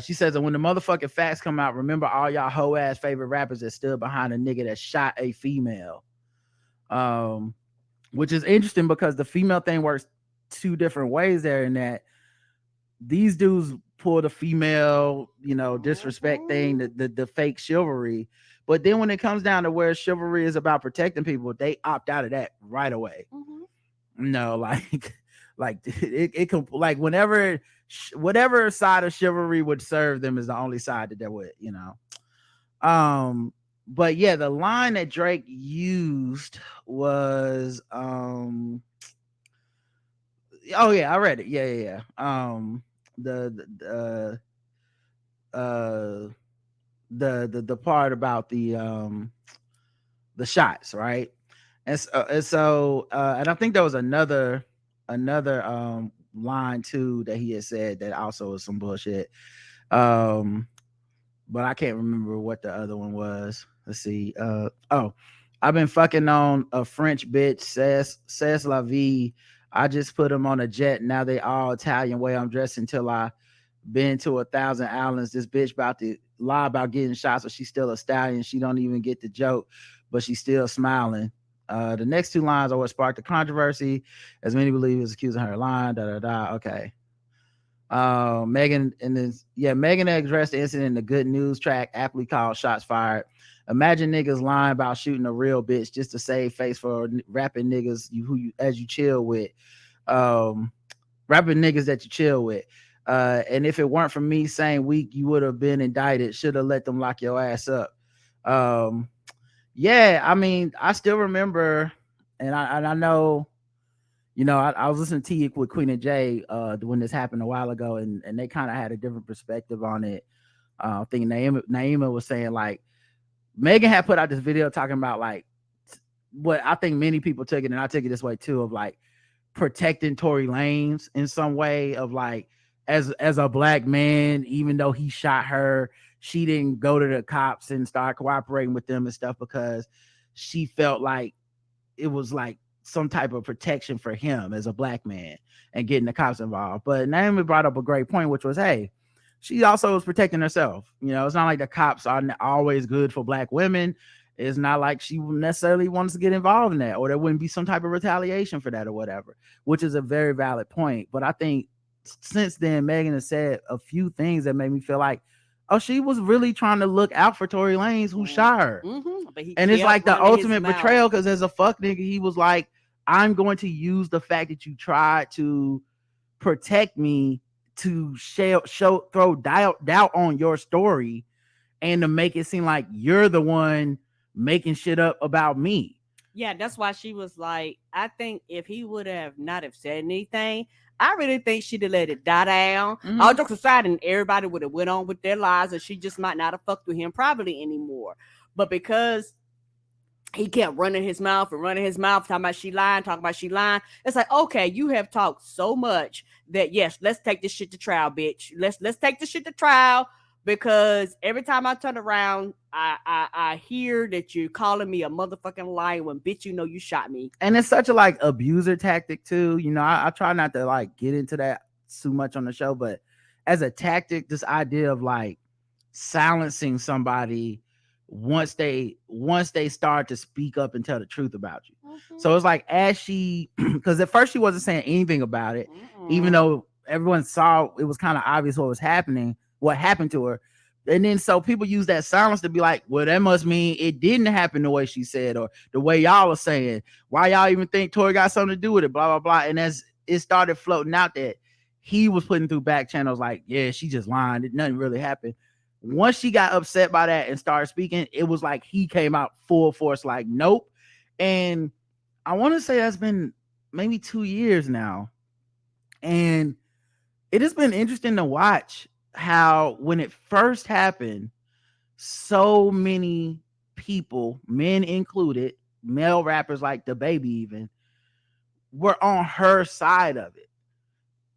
she says that when the motherfucking facts come out, remember all y'all hoe ass favorite rappers that stood behind a nigga that shot a female. Which is interesting because the female thing works two different ways there, in that these dudes pull the female, disrespect thing, the fake chivalry. But then when it comes down to where chivalry is about protecting people, they opt out of that right away. No, like it can, like, whatever side of chivalry would serve them is the only side that they would, But yeah, the line that Drake used was oh yeah, I read it. Yeah. The part about the shots, right? And so and I think there was another line too that he had said that also was some bullshit. But I can't remember what the other one was. Let's see. I've been fucking on a French bitch, says la vie. I just put them on a jet. Now they all Italian way I'm dressed until I been to 1,000 islands. This bitch about to lie about getting shot, so she's still a stallion. She don't even get the joke, but she's still smiling. The next two lines are what sparked the controversy, as many believers accusing her lying. Okay. Megan addressed the incident in the Good News track, aptly called Shots Fired. Imagine niggas lying about shooting a real bitch just to save face for rapping niggas you chill with. Rapping niggas that you chill with. And if it weren't for me saying week, you would have been indicted. Should have let them lock your ass up. Yeah, I mean, I still remember, and I know, I was listening to T with Queen and Jay when this happened a while ago, and they kind of had a different perspective on it. I think Naima was saying, like, Megan had put out this video talking about, like, what I think many people took it, and I took it this way too, of like protecting Tory Lanez in some way, of like, as a black man, even though he shot her, she didn't go to the cops and start cooperating with them and stuff because she felt like it was like some type of protection for him as a black man and getting the cops involved. But Naomi brought up a great point, which was, hey, she also was protecting herself. It's not like the cops are always good for black women. It's not like she necessarily wants to get involved in that, or there wouldn't be some type of retaliation for that or whatever, which is a very valid point. But I think since then, Megan has said a few things that made me feel like, oh, she was really trying to look out for Tory Lanez, who shot her. And it's like the ultimate betrayal, because as a fuck nigga, he was like, I'm going to use the fact that you tried to protect me to throw doubt on your story and to make it seem like you're the one making shit up about me. Yeah, that's why she was like, I think if he would have not have said anything, I really think she'd have let it die down. All jokes aside, and everybody would have went on with their lives, and she just might not have fucked with him privately anymore. But because he kept running his mouth, talking about she lying, it's like, okay, you have talked so much that, yes, let's take this shit to trial, bitch. Let's take this shit to trial, because every time I turn around, I hear that you're calling me a motherfucking liar when, bitch, you shot me. And it's such a like abuser tactic too. I try not to like get into that too much on the show, but as a tactic, this idea of like silencing somebody once they start to speak up and tell the truth about you. So it's like, as she, because at first she wasn't saying anything about it, even though everyone saw it was kind of obvious what happened to her. And then so people use that silence to be like, well, that must mean it didn't happen the way she said, or the way y'all are saying. Why y'all even think Tory got something to do with it? Blah, blah, blah. And as it started floating out that he was putting through back channels like, yeah, she just lying. Nothing really happened. Once she got upset by that and started speaking, it was like he came out full force like, nope. And I want to say that's been maybe 2 years now. And it has been interesting to watch how when it first happened, so many people, men included, male rappers like the Baby even, were on her side of it.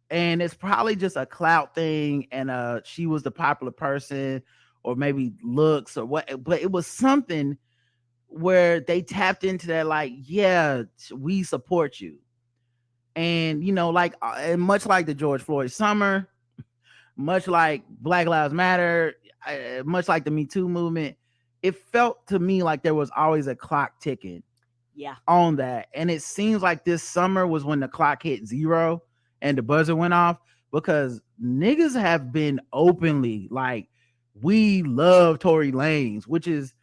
And it's probably just a clout thing, and she was the popular person, or maybe looks or what, but it was something where they tapped into that, like, yeah, we support you. And, you know, like, and much like the George Floyd summer, much like Black Lives Matter, much like the Me Too movement, it felt to me like there was always a clock ticking on that. And it seems like this summer was when the clock hit 0 and the buzzer went off, because niggas have been openly like, we love Tory Lanez, which is,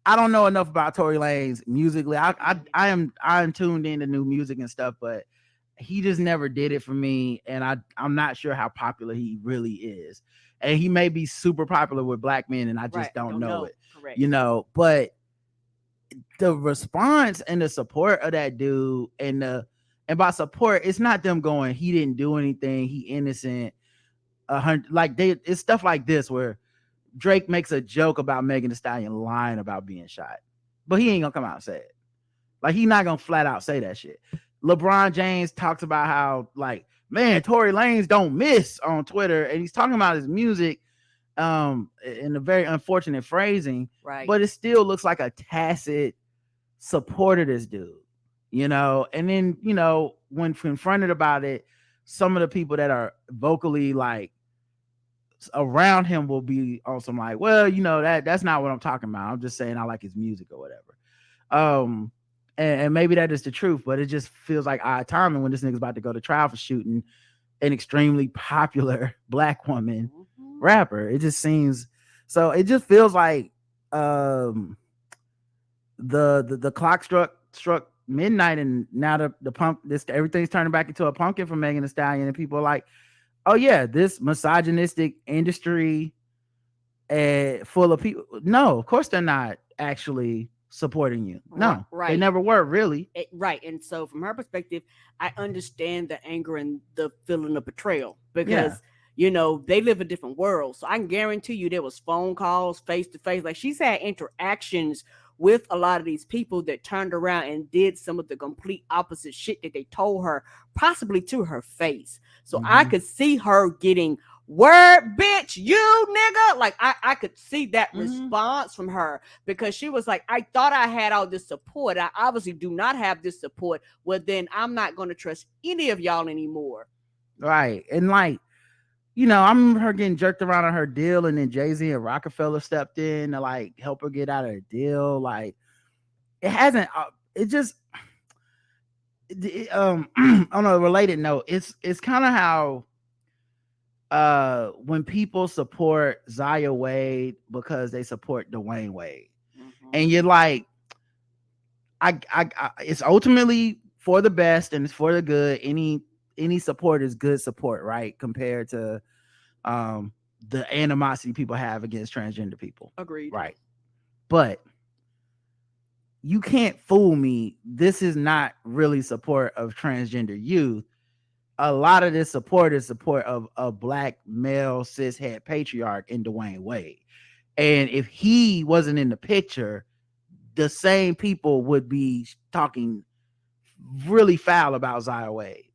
I don't know enough about Tory Lanez musically. I'm tuned into new music and stuff, but he just never did it for me, and I'm not sure how popular he really is. And he may be super popular with black men, and I just don't know it. Correct. You know, but the response and the support of that dude, and by support, it's not them going, he didn't do anything, he innocent. Like it's stuff like this where Drake makes a joke about Megan Thee Stallion lying about being shot, but he ain't gonna come out and say it. Like, he's not gonna flat out say that shit. LeBron James talks about how, like, man, Tory Lanez don't miss on Twitter, and he's talking about his music in a very unfortunate phrasing, right? But it still looks like a tacit support of this dude, you know. And then, you know, when confronted about it, some of the people that are vocally like around him will be on some like, well, you know, that's not what I'm talking about. I'm just saying I like his music or whatever. And maybe that is the truth, but it just feels like odd timing when this nigga's about to go to trial for shooting an extremely popular black woman rapper. It just seems, so it just feels like the clock struck midnight, and now everything's turning back into a pumpkin for Megan Thee Stallion, and people are like, oh yeah, this misogynistic industry full of people. No, of course they're not actually supporting you. No, right. They never were, really. Right. And so from her perspective, I understand the anger and the feeling of betrayal, because you know, they live a different world. So I can guarantee you there was phone calls face to face. Like, she's had interactions with a lot of these people that turned around and did some of the complete opposite shit that they told her, possibly to her face. So I could see her getting, word, bitch, you nigga. Like, I could see that response from her, because she was like, I thought I had all this support. I obviously do not have this support. Well, then I'm not going to trust any of y'all anymore. Right. And like, you know, I remember her getting jerked around on her deal, and then Jay-Z and Rockefeller stepped in to like help her get out of the deal. Like, it hasn't, it just, on a related note, it's kind of how when people support Zaya Wade because they support Dwayne Wade, and you're like, I it's ultimately for the best and it's for the good. Any support is good support, right? Compared to the animosity people have against transgender people. Agreed. Right. But you can't fool me. This is not really support of transgender youth. A lot of this support is support of a black male cishet patriarch in Dwayne Wade. And if he wasn't in the picture, the same people would be talking really foul about Zaya Wade.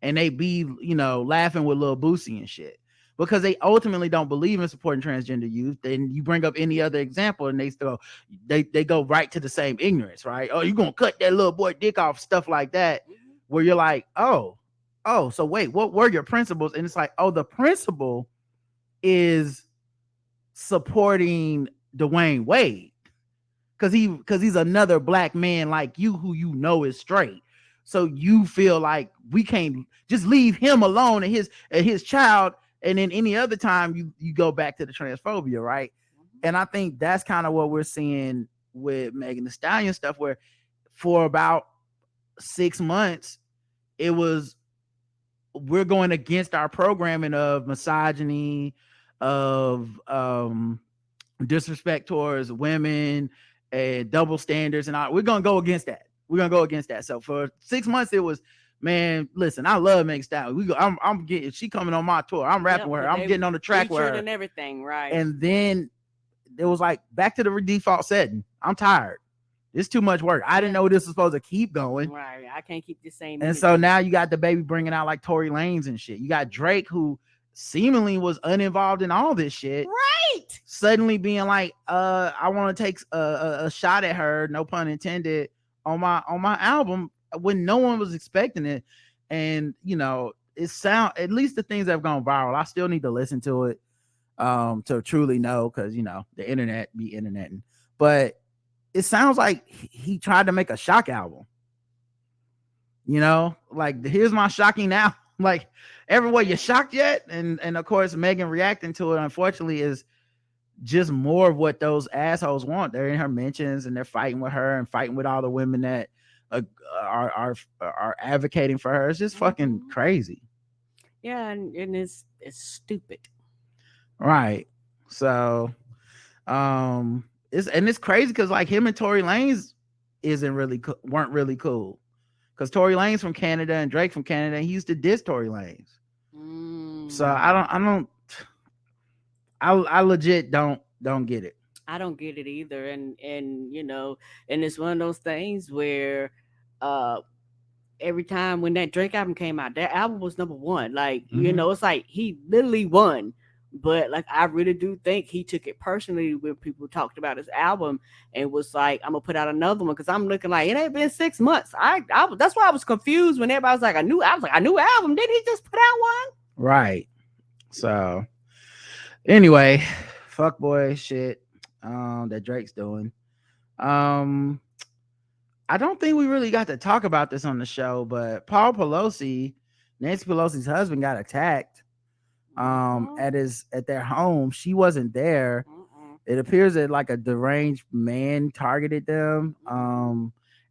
And they be, you know, laughing with Lil Boosie and shit, because they ultimately don't believe in supporting transgender youth. And you bring up any other example, and they go right to the same ignorance, right? Oh, you're gonna cut that little boy dick off, stuff like that, where you're like, oh, so wait, what were your principles? And it's like, oh, the principle is supporting Dwayne Wade because he's another black man like you who you know is straight. So you feel like we can't just leave him alone and his child, and then any other time you go back to the transphobia, right? And I think that's kind of what we're seeing with Megan Thee Stallion stuff, where for about 6 months it was, we're going against our programming of misogyny, of disrespect towards women and double standards, and all. We're gonna go against that. So for 6 months it was, man, listen, I love Megan Thee Stallion. I'm getting, she coming on my tour. I'm rapping with her. I'm getting on the track with her and everything, right? And then it was like back to the default setting. I'm tired. It's too much work. I didn't know this was supposed to keep going. Right. I can't keep the same. And so now you got the baby bringing out like Tory Lanez and shit. You got Drake, who seemingly was uninvolved in all this shit, Right. suddenly being like, I want to take a shot at her, no pun intended, on my album when no one was expecting it. And you know, at least the things that have gone viral, I still need to listen to it to truly know, because you know the internet be interneting, but it sounds like he tried to make a shock album, you know, like here's my shocking now. Like, everywhere, you shocked yet? And of course Megan reacting to it, unfortunately, is just more of what those assholes want. They're in her mentions and they're fighting with her and fighting with all the women that are advocating for her. It's just fucking crazy. Yeah, and it's stupid. Right. So it's crazy because like him and Tory Lanez weren't really cool, because Tory Lanez from Canada and Drake from Canada, and he used to diss Tory Lanez. So I legit don't get it. I don't get it either. And you know, and it's one of those things where every time when that Drake album came out, that album was number one. Like, you know, it's like he literally won. But like, I really do think he took it personally when people talked about his album and was like, I'm gonna put out another one, because I'm looking like it ain't been 6 months. That's why I was confused when everybody was like, a new album. Did he just put out one? Right. So anyway, fuckboy shit that Drake's doing. I don't think we really got to talk about this on the show, but Paul Pelosi, Nancy Pelosi's husband, got attacked at their home. She wasn't there. It appears that like a deranged man targeted them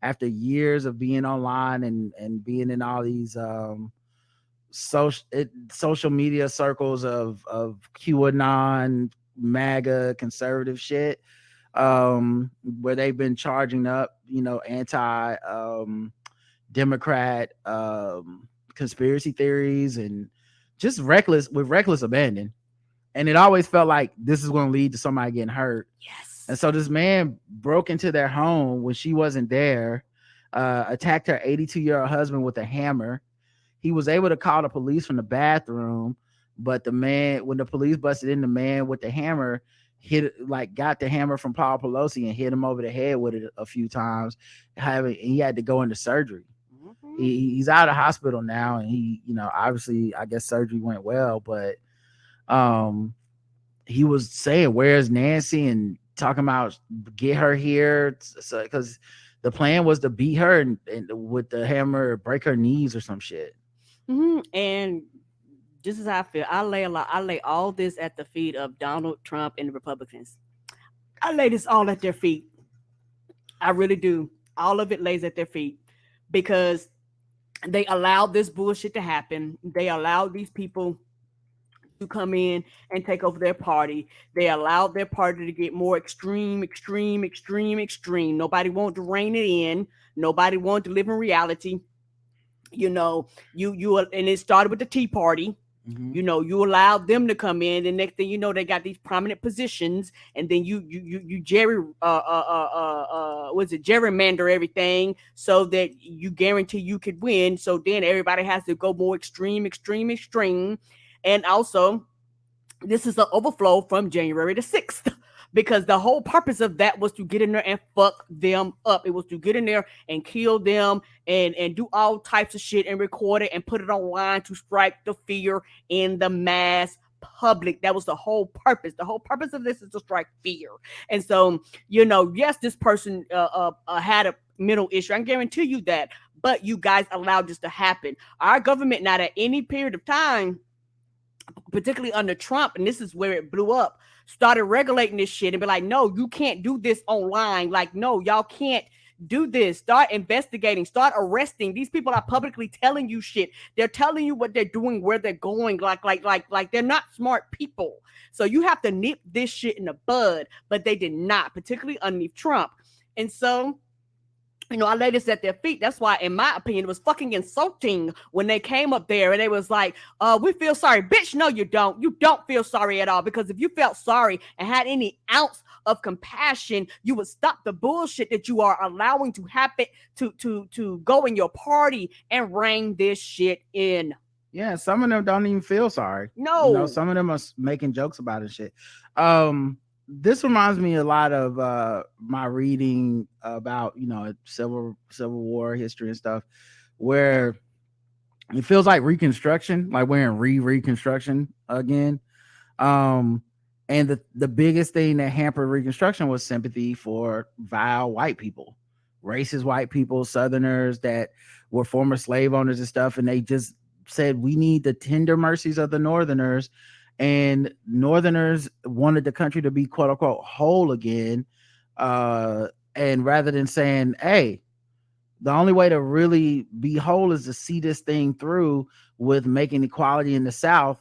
after years of being online and being in all these social media circles of QAnon, MAGA, conservative shit, where they've been charging up, you know, anti Democrat conspiracy theories and just reckless abandon. And it always felt like this is going to lead to somebody getting hurt. Yes. And so this man broke into their home when she wasn't there, attacked her 82-year-old husband with a hammer. He was able to call the police from the bathroom, but when the police busted in, the man with the hammer got the hammer from Paul Pelosi and hit him over the head with it a few times. He had to go into surgery. He's out of hospital now, and he, you know, obviously, I guess surgery went well, but he was saying, "Where's Nancy?" and talking about get her here, so because the plan was to beat her and with the hammer, break her knees or some shit. And this is how I feel. I lay all this at the feet of Donald Trump and the Republicans. I lay this all at their feet. I really do. All of it lays at their feet, because they allowed this bullshit to happen. They allowed these people to come in and take over their party. They allowed their party to get more extreme. Nobody wanted to rein it in. Nobody wanted to live in reality. You know, and it started with the Tea Party. You know, you allowed them to come in, and next thing you know, they got these prominent positions, and then you gerrymander everything so that you guarantee you could win. So then everybody has to go more extreme. And also, this is an overflow from January the 6th. Because the whole purpose of that was to get in there and fuck them up. It was to get in there and kill them and do all types of shit and record it and put it online to strike the fear in the mass public. That was the whole purpose. The whole purpose of this is to strike fear. And so, you know, yes, this person had a mental issue. I can guarantee you that. But you guys allowed this to happen. Our government, not at any period of time, particularly under Trump, and this is where it blew up, started regulating this shit and be like, no, you can't do this online. Like, no, y'all can't do this. Start investigating, start arresting. These people are publicly telling you shit. They're telling you what they're doing, where they're going. Like they're not smart people. So you have to nip this shit in the bud, but they did not, particularly underneath Trump. And so, you know, I laid this at their feet. That's why, in my opinion, it was fucking insulting when they came up there and they was like, we feel sorry. Bitch, no, you don't. You don't feel sorry at all. Because if you felt sorry and had any ounce of compassion, you would stop the bullshit that you are allowing to happen to go in your party and rein this shit in. Yeah, some of them don't even feel sorry. No. You know, some of them are making jokes about it and shit. This reminds me a lot of my reading about, you know, Civil War history and stuff, where it feels like Reconstruction, like we're in Reconstruction again. And the biggest thing that hampered Reconstruction was sympathy for vile white people, racist white people, Southerners that were former slave owners and stuff, and they just said we need the tender mercies of the Northerners, and Northerners wanted the country to be quote unquote whole again, and rather than saying, hey, the only way to really be whole is to see this thing through with making equality in the South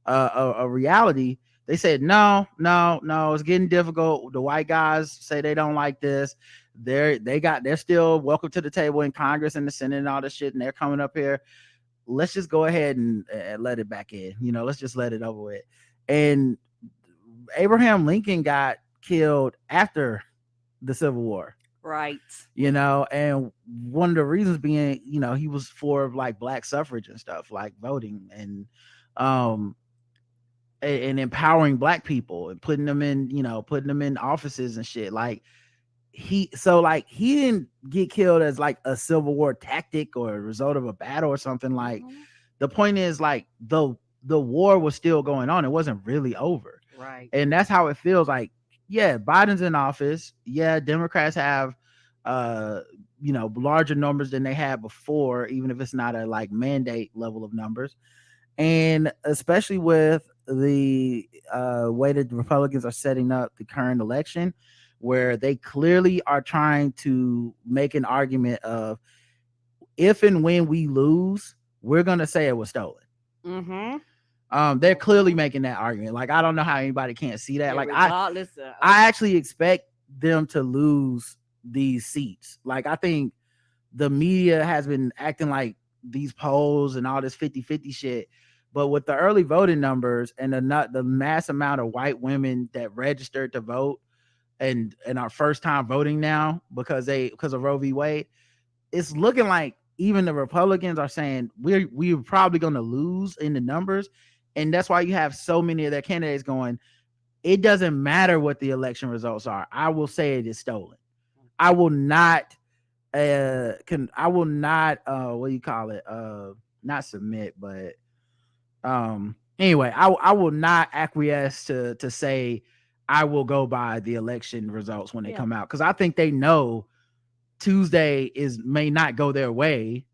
a reality. They said, no, it's getting difficult. The white guys say they don't like this. They're still welcome to the table in Congress and the Senate and all this shit, and they're coming up here. Let's just go ahead and let it back in. You know, let's just let it over with. And Abraham Lincoln got killed after the Civil War. Right. You know, and one of the reasons being, you know, he was for like black suffrage and stuff, like voting and empowering black people and putting them in offices and shit. Like he didn't get killed as like a Civil War tactic or a result of a battle or something. Like the point is, like the war was still going on. It wasn't really over. Right. And that's how it feels. Like, yeah, Biden's in office. Yeah, Democrats have larger numbers than they had before, even if it's not a like mandate level of numbers. And especially with the way that the Republicans are setting up the current election, where they clearly are trying to make an argument of if and when we lose, we're gonna say it was stolen. They're clearly making that argument. Like, I don't know how anybody can't see that. Like, I actually expect them to lose these seats. Like, I think the media has been acting like these polls and all this 50-50 shit. But with the early voting numbers and the mass amount of white women that registered to vote and are first time voting now because of Roe v. Wade, it's looking like even the Republicans are saying we're probably going to lose in the numbers. And that's why you have so many of their candidates going, it doesn't matter what the election results are. I will say it is stolen. I will not what do you call it? Not submit, but anyway, I will not acquiesce to say I will go by the election results when they come out, because I think they know Tuesday may not go their way.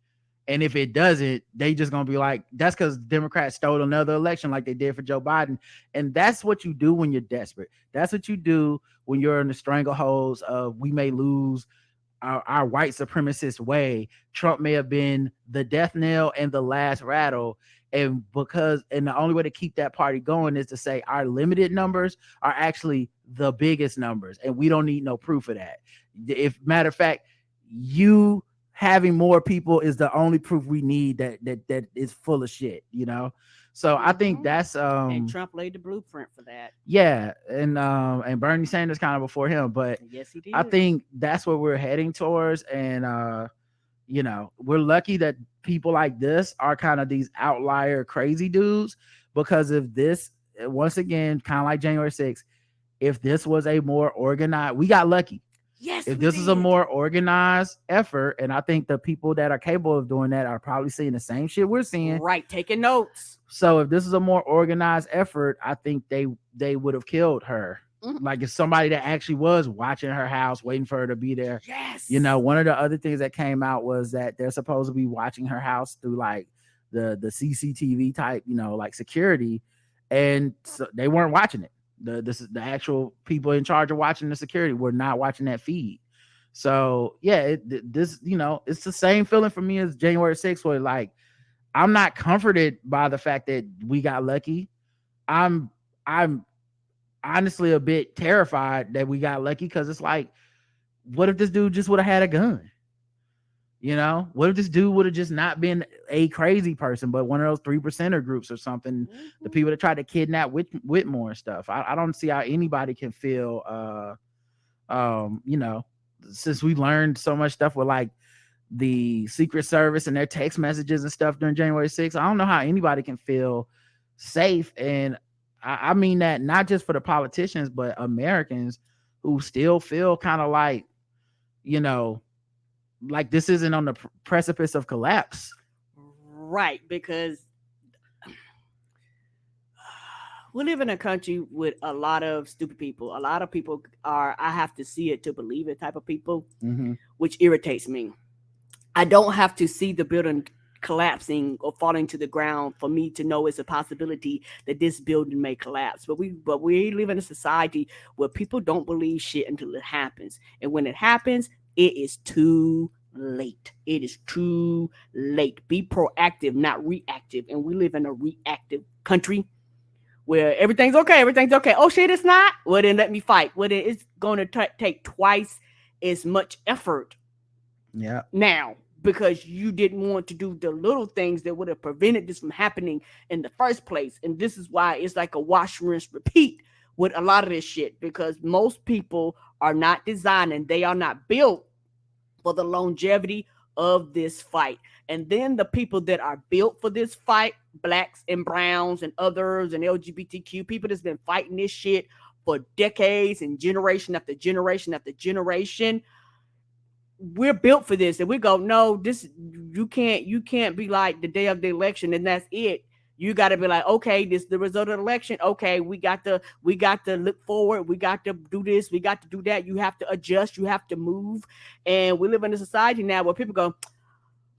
And if it doesn't, they just gonna be like, that's because Democrats stole another election like they did for Joe Biden. And that's what you do when you're desperate. That's what you do when you're in the strangleholds of we may lose our white supremacist way. Trump may have been the death knell and the last rattle. And the only way to keep that party going is to say our limited numbers are actually the biggest numbers, and we don't need no proof of that. If matter of fact, you having more people is the only proof we need that is full of shit, you know? So I think that's and Trump laid the blueprint for that. Yeah, and Bernie Sanders kind of before him, but yes, he did. I think that's what we're heading towards. And we're lucky that people like this are kind of these outlier crazy dudes, because if this, once again, kind of like January 6th, if this was a more organized, we got lucky. Yes, if this is a more organized effort, and I think the people that are capable of doing that are probably seeing the same shit we're seeing. Right, taking notes. So if this is a more organized effort, I think they would have killed her. Like if somebody that actually was watching her house, waiting for her to be there. Yes. You know, one of the other things that came out was that they're supposed to be watching her house through like the CCTV type, like security, and so they weren't watching it. The actual people in charge of watching the security were not watching that feed. So yeah, it's the same feeling for me as January 6th, where like I'm not comforted by the fact that we got lucky. I'm honestly a bit terrified that we got lucky, because it's like, what if this dude just would have had a gun? What if this dude would have just not been a crazy person, but one of those 3%er groups or something, the people that tried to kidnap Whitmore and stuff? I don't see how anybody can feel, since we learned so much stuff with like the Secret Service and their text messages and stuff during January 6th. I don't know how anybody can feel safe. And I mean that not just for the politicians, but Americans who still feel kind of like, you know, like this isn't on the precipice of collapse. Right, because we live in a country with a lot of stupid people. A lot of people are, I have to see it to believe it type of people, which irritates me. I don't have to see the building collapsing or falling to the ground for me to know it's a possibility that this building may collapse. But we live in a society where people don't believe shit until it happens. And when it happens, it is too late. It is too late. Be proactive, not reactive. And we live in a reactive country where everything's okay. Oh shit, it's not. Well, then let me fight. Well, then it's going to take twice as much effort. Yeah. Now, because you didn't want to do the little things that would have prevented this from happening in the first place. And this is why it's like a wash, rinse, repeat with a lot of this shit, because most people are not designed and they are not built for the longevity of this fight. And then the people that are built for this fight, blacks and browns and others and LGBTQ people that's been fighting this shit for decades and generation after generation after generation, we're built for this. And we go, no, this, you can't be like the day of the election and that's it. You got to be like, okay, this is the result of the election. Okay, we got to look forward. We got to do this. We got to do that. You have to adjust. You have to move. And we live in a society now where people go,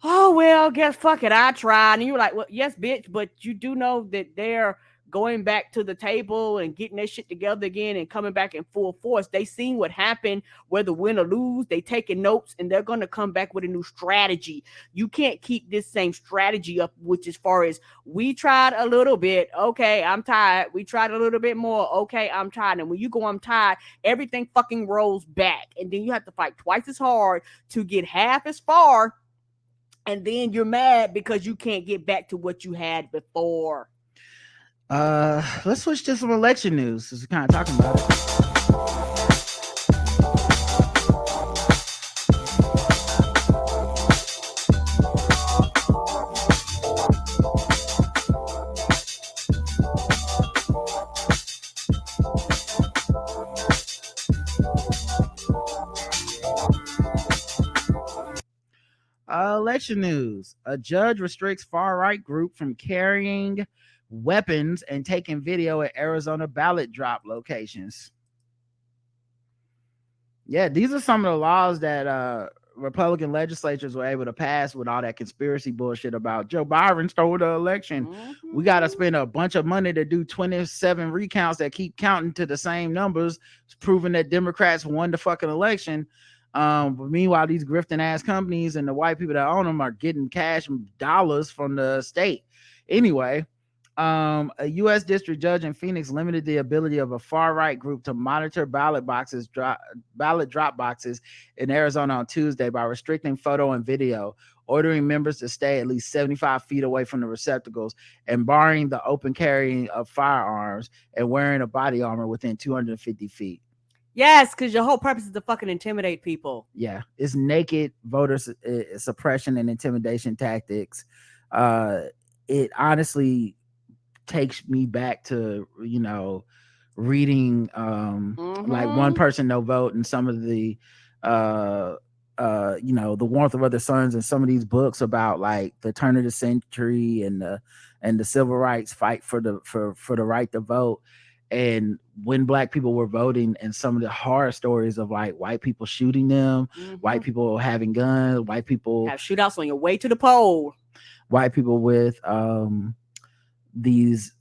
oh, well, guess fuck it, I tried. And you're like, well, yes, bitch, but you do know that they're going back to the table and getting their shit together again and coming back in full force. They seen what happened, whether win or lose. They taking notes and they're going to come back with a new strategy. You can't keep this same strategy up, which as far as we tried a little bit. Okay, I'm tired. We tried a little bit more. Okay, I'm tired. And when you go, I'm tired, everything fucking rolls back. And then you have to fight twice as hard to get half as far. And then you're mad because you can't get back to what you had before. Let's switch to some election news since we're kind of talking about it. Election news. A judge restricts far-right group from carrying weapons and taking video at Arizona ballot drop locations. Yeah, these are some of the laws that Republican legislatures were able to pass with all that conspiracy bullshit about Joe Biden stole the election. We got to spend a bunch of money to do 27 recounts that keep counting to the same numbers, proving that Democrats won the fucking election. But meanwhile, these grifting ass companies and the white people that own them are getting cash and dollars from the state. Anyway, a U.S. district judge in Phoenix limited the ability of a far-right group to monitor ballot drop boxes in Arizona on Tuesday by restricting photo and video, ordering members to stay at least 75 feet away from the receptacles, and barring the open carrying of firearms and wearing a body armor within 250 feet. Yes, because your whole purpose is to fucking intimidate people. Yeah, it's naked voter suppression and intimidation tactics. It honestly takes me back to, you know, reading like One Person No Vote and some of the you know, The Warmth of Other Suns and some of these books about like the turn of the century and the civil rights fight for the right to vote, and when black people were voting, and some of the horror stories of like white people shooting them, white people having guns, white people have shootouts on your way to the poll, white people with these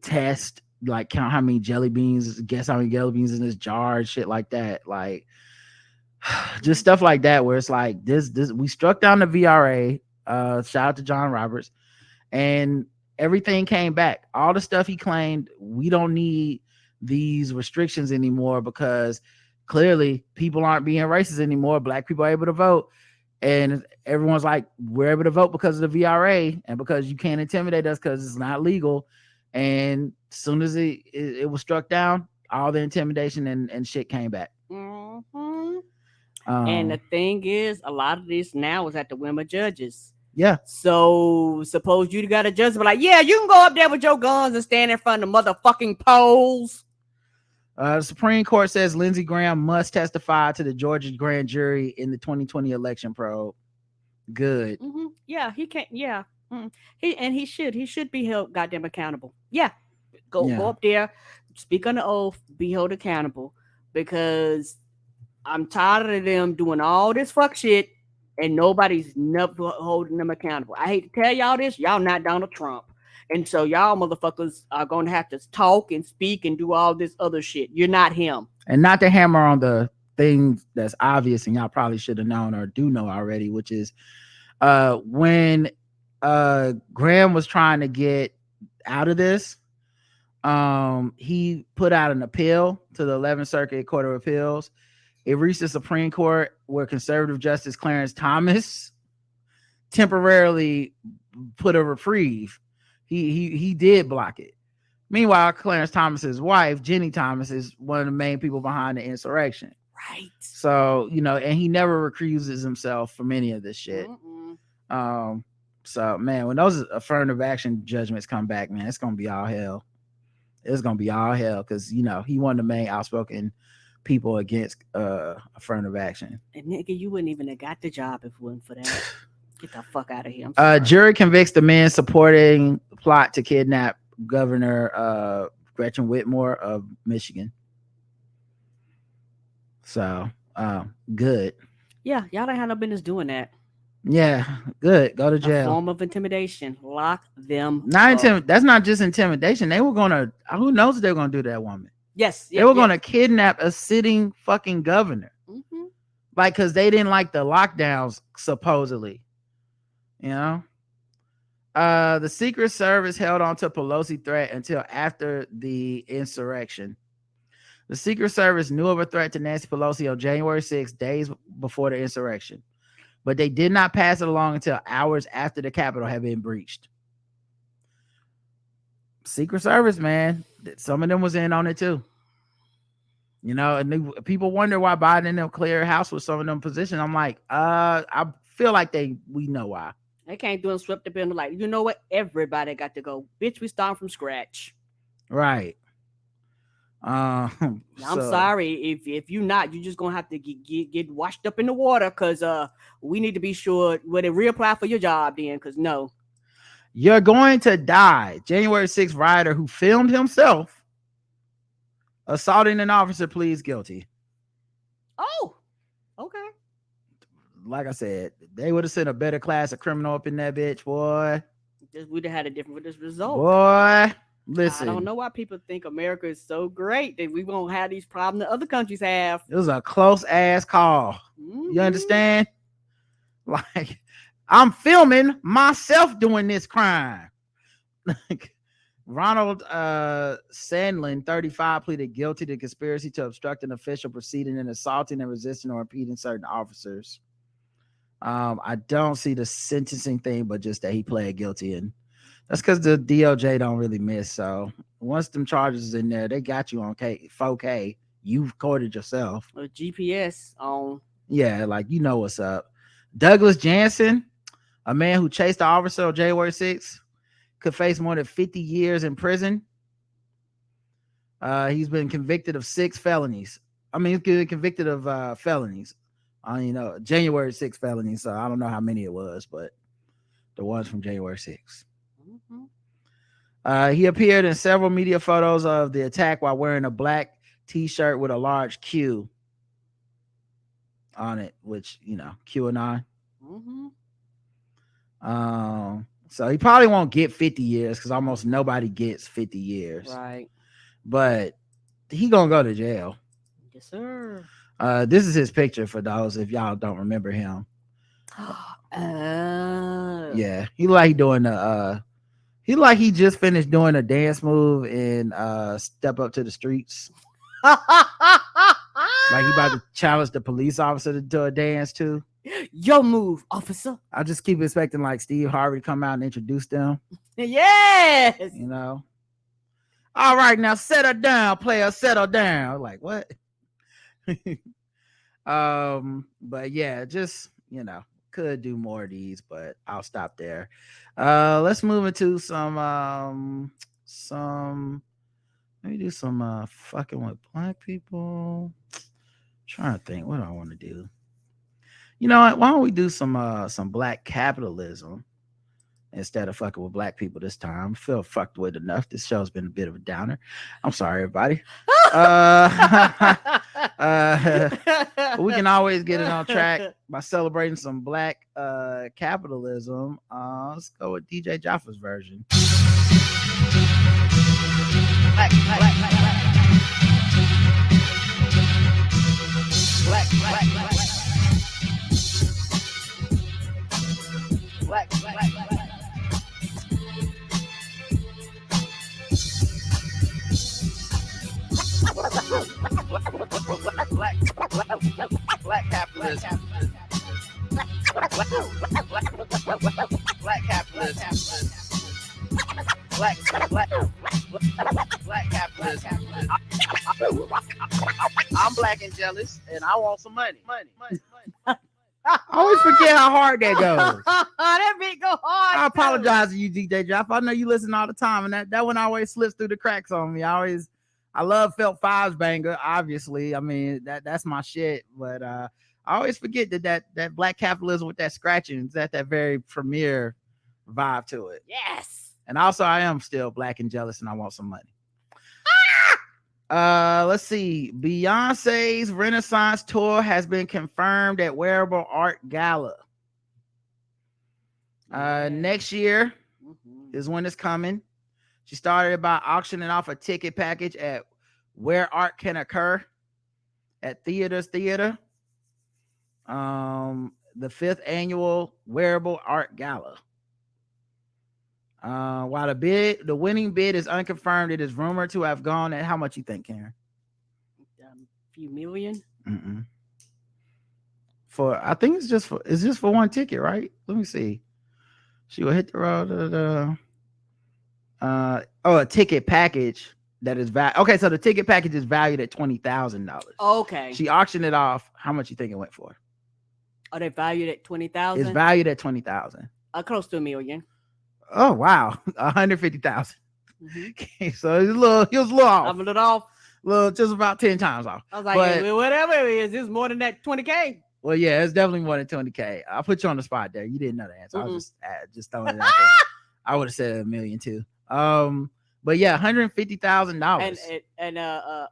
tests like count how many jelly beans, guess how many jelly beans in this jar, shit like that. Like just stuff like that where it's like this we struck down the VRA, shout out to John Roberts, and everything came back. All the stuff he claimed, we don't need these restrictions anymore because clearly people aren't being racist anymore. Black people are able to vote. And everyone's like, we're able to vote because of the VRA and because you can't intimidate us because it's not legal. And as soon as it was struck down, all the intimidation and shit came back. And the thing is, a lot of this now is at the whim of judges. Yeah. So suppose you got a judge be like, yeah, you can go up there with your guns and stand in front of motherfucking polls. The Supreme Court says Lindsey Graham must testify to the Georgia grand jury in the 2020 election probe. Good. Mm-hmm. Yeah, he can't. Yeah, he should be held goddamn accountable. Yeah, go up there, speak on the oath, be held accountable, because I'm tired of them doing all this fuck shit and nobody's never holding them accountable. I hate to tell y'all this, y'all not Donald Trump. And so y'all motherfuckers are going to have to talk and speak and do all this other shit. You're not him. And not to hammer on the thing that's obvious and y'all probably should have known or do know already, which is when Graham was trying to get out of this, he put out an appeal to the 11th Circuit Court of Appeals. It reached the Supreme Court where conservative Justice Clarence Thomas temporarily put a reprieve. He did block it. Meanwhile, Clarence Thomas's wife, Jenny Thomas, is one of the main people behind the insurrection. Right. So, and he never recuses himself from any of this shit. So, man, when those affirmative action judgments come back, man, it's going to be all hell. It's going to be all hell because, he one of the main outspoken people against affirmative action. And nigga, you wouldn't even have got the job if it wasn't for that. Get the fuck out of here. Jury convicts the men supporting the plot to kidnap Governor Gretchen Whitmer of Michigan. So, good. Yeah, y'all don't have no business doing that. Yeah, good. Go to jail. A form of intimidation. Lock them. That's not just intimidation. They were gonna. Who knows what they were gonna do to that woman? Yes, they were gonna kidnap a sitting fucking governor. Mm-hmm. Like, because they didn't like the lockdowns, supposedly. The Secret Service held on to Pelosi threat until after the insurrection. The Secret Service knew of a threat to Nancy Pelosi on January 6th, days before the insurrection, but they did not pass it along until hours after the Capitol had been breached. Secret Service, man, some of them was in on it too. And people wonder why Biden didn't clear house with some of them positions. I'm like, I feel like we know why. They can't do it, swept the bill. Like, you know what? Everybody got to go. Bitch, we start from scratch. Right. I'm sorry. If you're not, you're just going to have to get washed up in the water because we need to be sure when they reapply for your job then, because no. You're going to die. January 6th rioter who filmed himself assaulting an officer pleads guilty. Oh, okay. Like I said, they would have sent a better class of criminal up in that bitch, boy. We'd have had a different result. Boy, listen. I don't know why people think America is so great that we won't have these problems that other countries have. It was a close ass call. Mm-hmm. You understand? Like, I'm filming myself doing this crime. Ronald Sandlin, 35, pleaded guilty to conspiracy to obstruct an official proceeding and assaulting and resisting or impeding certain officers. I don't see the sentencing thing, but just that he pled guilty, and that's because the DOJ don't really miss. So once them charges is in there, they got you on 4K. You've recorded yourself. A GPS on. Yeah, like what's up. Douglas Jansen, a man who chased the officer on January 6th, could face more than 50 years in prison. He's been convicted of 6 felonies. He's been convicted of felonies. January 6th felonies. So I don't know how many it was, but the ones from January 6th. Mm-hmm. He appeared in several media photos of the attack while wearing a black t-shirt with a large Q on it, which, QAnon. Mm-hmm. So he probably won't get 50 years because almost nobody gets 50 years. Right. But he gonna go to jail. Yes, sir. This is his picture for those if y'all don't remember him. Yeah, he he just finished doing a dance move in Step Up to the Streets. Like he about to challenge the police officer to do a dance too. Your move, officer. I just keep expecting like Steve Harvey to come out and introduce them. Yes. All right, now settle down, player, settle down. Like what? But yeah, just could do more of these, but I'll stop there. Let's move into some let me do some fucking with black people. Trying to think, what do I want to do? You know what? Why don't we do some black capitalism instead of fucking with black people this time? I feel fucked with enough. This show's been a bit of a downer. I'm sorry, everybody. We can always get it on track by celebrating some black capitalism. Let's go with DJ Jaffa's version. Black capitalism. Black capitalism. Black capitalism. I'm black and jealous, and I want some money. I always forget how hard that goes. That beat go hard. I apologize to you, DJ Jeff. I know you listen all the time, and that one always slips through the cracks on me. I love Felt Five's banger, obviously. I mean, that's my shit. But I always forget that black capitalism with that scratching is at that very premier vibe to it. Yes. And also, I am still black and jealous, and I want some money. Let's see. Beyonce's Renaissance tour has been confirmed at Wearable Art Gala. Next year is when it's coming. She started by auctioning off a ticket package at Where Art Can Occur at Theaters Theater. The 5th annual Wearable Art Gala. While the winning bid is unconfirmed, it is rumored to have gone at how much you think, Karen? A few million. I think it's just for one ticket, right? Let me see. She will hit the road. A ticket package that is okay. So the ticket package is valued at $20,000. Okay. She auctioned it off. How much you think it went for? Are they valued at $20,000? It's valued at $20,000. Close to $1 million. Oh wow, $150,000. Okay, so he was a little off. I'm a little off. Just about 10 times off. I was like, well, whatever it is, it's more than that $20K. Well, yeah, it's definitely more than $20K. I'll put you on the spot there. You didn't know the answer. I was just throwing it out there. I would have said $1 million too. But yeah, $150,000. And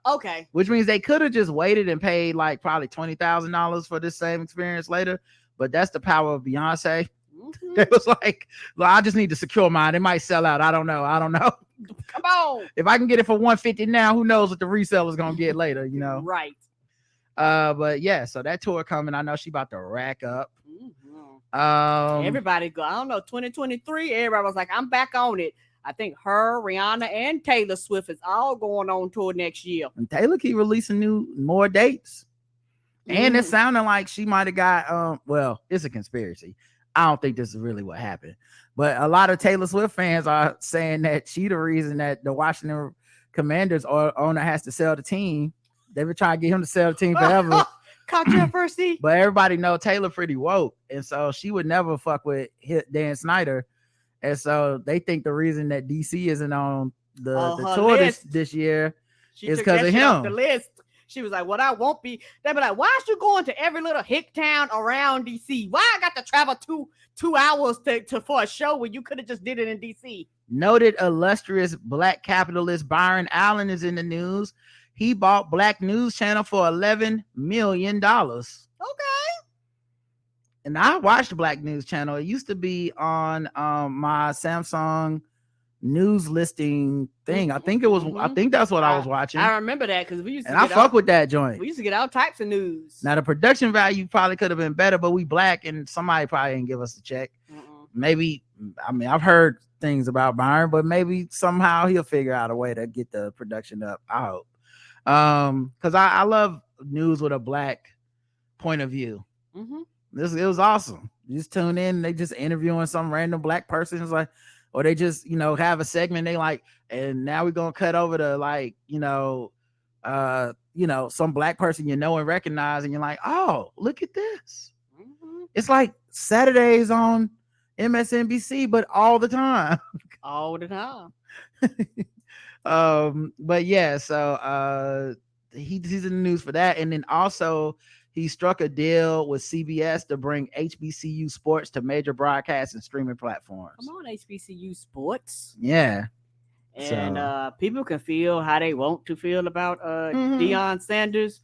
okay. Which means they could have just waited and paid like probably $20,000 for this same experience later. But that's the power of Beyonce. It was like, well, I just need to secure mine. It might sell out. I don't know. Come on. If I can get it for $150 now, who knows what the resale is gonna get later, Right. But yeah, so that tour coming. I know she about to rack up. Everybody go. I don't know. 2023. Everybody was like, I'm back on it. I think her, Rihanna, and Taylor Swift is all going on tour next year. And Taylor keep releasing more dates. And it's sounding like she might have got well, it's a conspiracy. I don't think this is really what happened. But a lot of Taylor Swift fans are saying that she the reason that the Washington Commanders owner has to sell the team. They've been trying to get him to sell the team forever. Controversy. But everybody know Taylor pretty woke. And so she would never fuck with Dan Snyder. And so they think the reason that DC isn't on the tour this year is because of him. The list. She was like, "What I won't be." They be like, "Why is you going to every little hick town around DC? Why I got to travel two hours to for a show when you could have just did it in DC?" Noted illustrious black capitalist Byron Allen is in the news. He bought Black News Channel for $11 million. Okay. And I watched Black News Channel. It used to be on my Samsung news listing thing. I think it was. I think that's what I was watching. I remember that because we used to. And I fuck with that joint. We used to get all types of news. Now the production value probably could have been better, but we black and somebody probably didn't give us a check. Maybe. I mean, I've heard things about Byron, but maybe somehow he'll figure out a way to get the production up. I hope. Because I love news with a black point of view. It was awesome. You just tune in, they just interviewing some random black person. It's like, or they just, have a segment. They like, and now we're gonna cut over to like, some black person and recognize, and you're like, oh, look at this. It's like Saturdays on MSNBC, but all the time. All the time. But yeah, so he's in the news for that. And then also he struck a deal with CBS to bring HBCU sports to major broadcast and streaming platforms. Come on, HBCU sports. Yeah. And people can feel how they want to feel about Deion Sanders,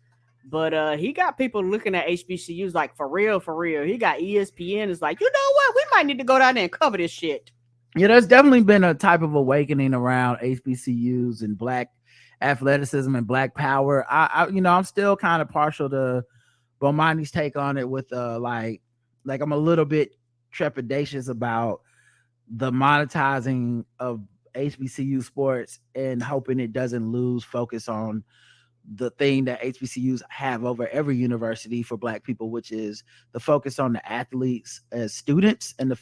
but he got people looking at HBCUs like for real. He got ESPN is like, you know what? We might need to go down there and cover this shit. Yeah, there's definitely been a type of awakening around HBCUs and black athleticism and black power. I'm still kind of partial to Bomani's take on it with like I'm a little bit trepidatious about the monetizing of HBCU sports and hoping it doesn't lose focus on the thing that HBCUs have over every university for black people, which is the focus on the athletes as students and the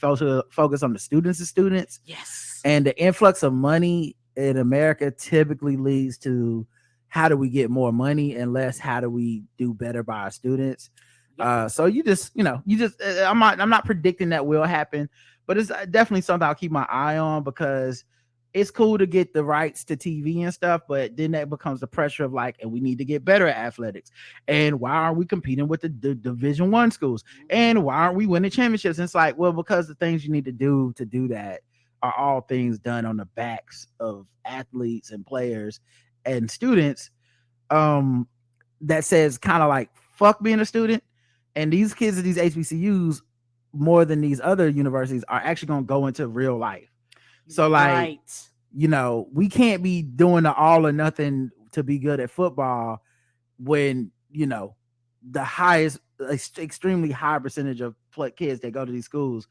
focus on the students as students. Yes. And the influx of money in America typically leads to how do we get more money and less how do we do better by our students. So I'm not predicting that will happen, but it's definitely something I'll keep my eye on, because it's cool to get the rights to TV and stuff, but then that becomes the pressure of like, and we need to get better at athletics. And why aren't we competing with the Division I schools? And why aren't we winning championships? And it's like, well, because the things you need to do that are all things done on the backs of athletes and players and students. That says kind of like, fuck being a student. And these kids at these HBCUs, more than these other universities, are actually going to go into real life. So like, we can't be doing the all or nothing to be good at football when, the highest, extremely high percentage of kids that go to these schools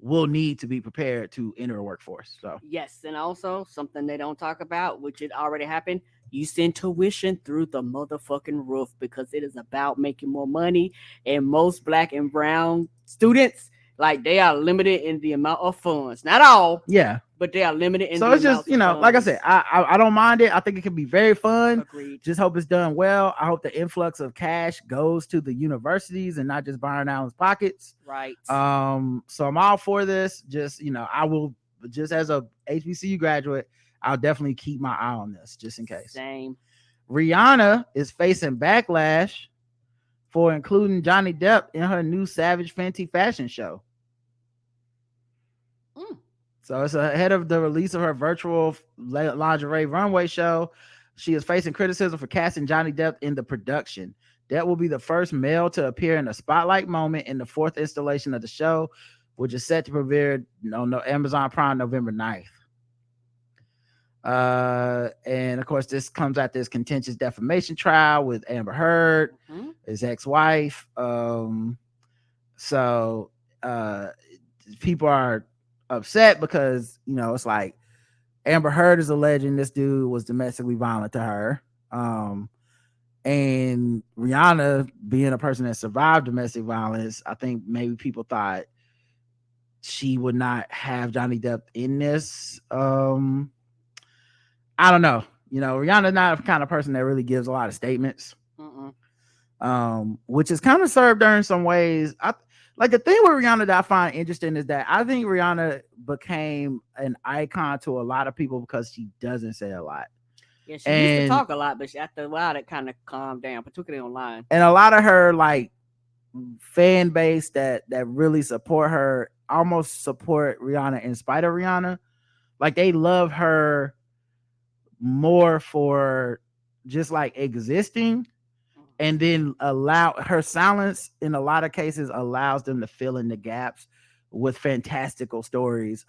will need to be prepared to enter a workforce. So yes. And also something they don't talk about, which it already happened. You send tuition through the motherfucking roof because it is about making more money. And most black and brown students, like, they are limited in the amount of funds. Not all. Yeah. But they are limited in so the it's just, like I said, I don't mind it. I think it can be very fun. Agreed. Just hope it's done well. I hope the influx of cash goes to the universities and not just Byron Allen's pockets. Right. So I'm all for this. Just, I will, just as a HBCU graduate, I'll definitely keep my eye on this just in case. Same. Rihanna is facing backlash for including Johnny Depp in her new Savage Fenty fashion show. So it's ahead of the release of her virtual lingerie runway show. She is facing criticism for casting Johnny Depp in the production. Depp will be the first male to appear in a spotlight moment in the fourth installation of the show, which is set to premiere on Amazon Prime November 9th. And of course, this comes out this contentious defamation trial with Amber Heard, his ex-wife. So people are upset because it's like Amber Heard is alleging this dude was domestically violent to her, and Rihanna, being a person that survived domestic violence, I think maybe people thought she would not have Johnny Depp in this. I don't know. Rihanna's not the kind of person that really gives a lot of statements, which is kind of served her in some ways. Like, the thing with Rihanna that I find interesting is that I think Rihanna became an icon to a lot of people because she doesn't say a lot. Yeah, she used to talk a lot, but after a while, it kind of calmed down, particularly online. And a lot of her fan base that really support her almost support Rihanna in spite of Rihanna. Like, they love her more for just existing. And then allow her silence in a lot of cases allows them to fill in the gaps with fantastical stories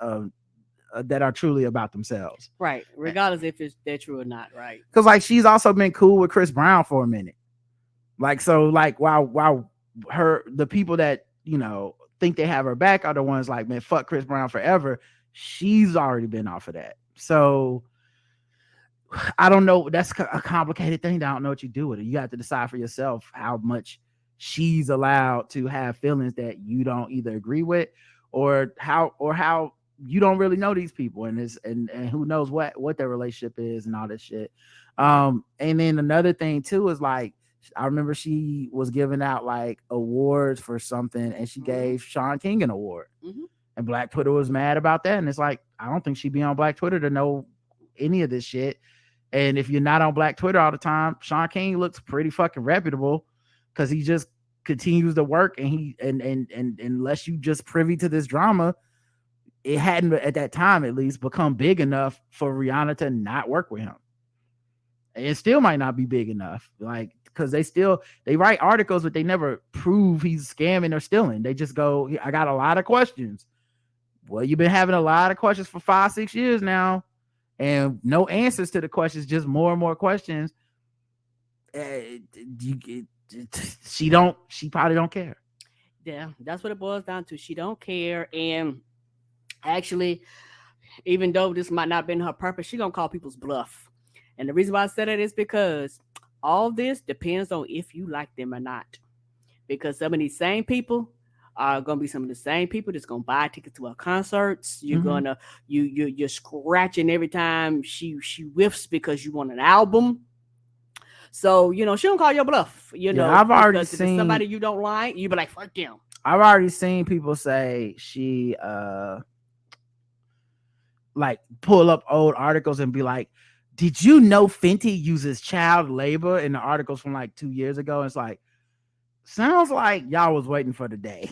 that are truly about themselves. Right. Regardless if they're true or not. Right. Because she's also been cool with Chris Brown for a minute. While the people that, think they have her back are the ones like, man, fuck Chris Brown forever. She's already been off of that. So I don't know. That's a complicated thing. I don't know what you do with it. You have to decide for yourself how much she's allowed to have feelings that you don't either agree with, or how you don't really know these people, and who knows what their relationship is and all this shit. And then another thing too is like, I remember she was giving out like awards for something, and she gave Sean King an award, and Black Twitter was mad about that. And it's like, I don't think she'd be on Black Twitter to know any of this shit. And if you're not on Black Twitter all the time, Sean King looks pretty fucking reputable because he just continues to work, and he and unless you just privy to this drama, it hadn't at that time at least become big enough for Rihanna to not work with him. It still might not be big enough, like, because they write articles, but they never prove he's scamming or stealing. They just go, I got a lot of questions. Well, you've been having a lot of questions for 5-6 years now, and no answers to the questions, just more and more questions. She probably don't care. Yeah, that's what it boils down to. She don't care. And actually, even though this might not have been her purpose, she gonna call people's bluff. And the reason why I said it is because all this depends on if you like them or not. Because some of these same people are gonna be some of the same people that's gonna buy tickets to her concerts. You're gonna you're scratching every time she whiffs because you want an album. So she don't call your bluff. I've already seen, if it's somebody you don't like, you be like, fuck them. I've already seen people say she like pull up old articles and be like, did you know Fenty uses child labor in the articles from like 2 years ago? And it's like, sounds like y'all was waiting for the day.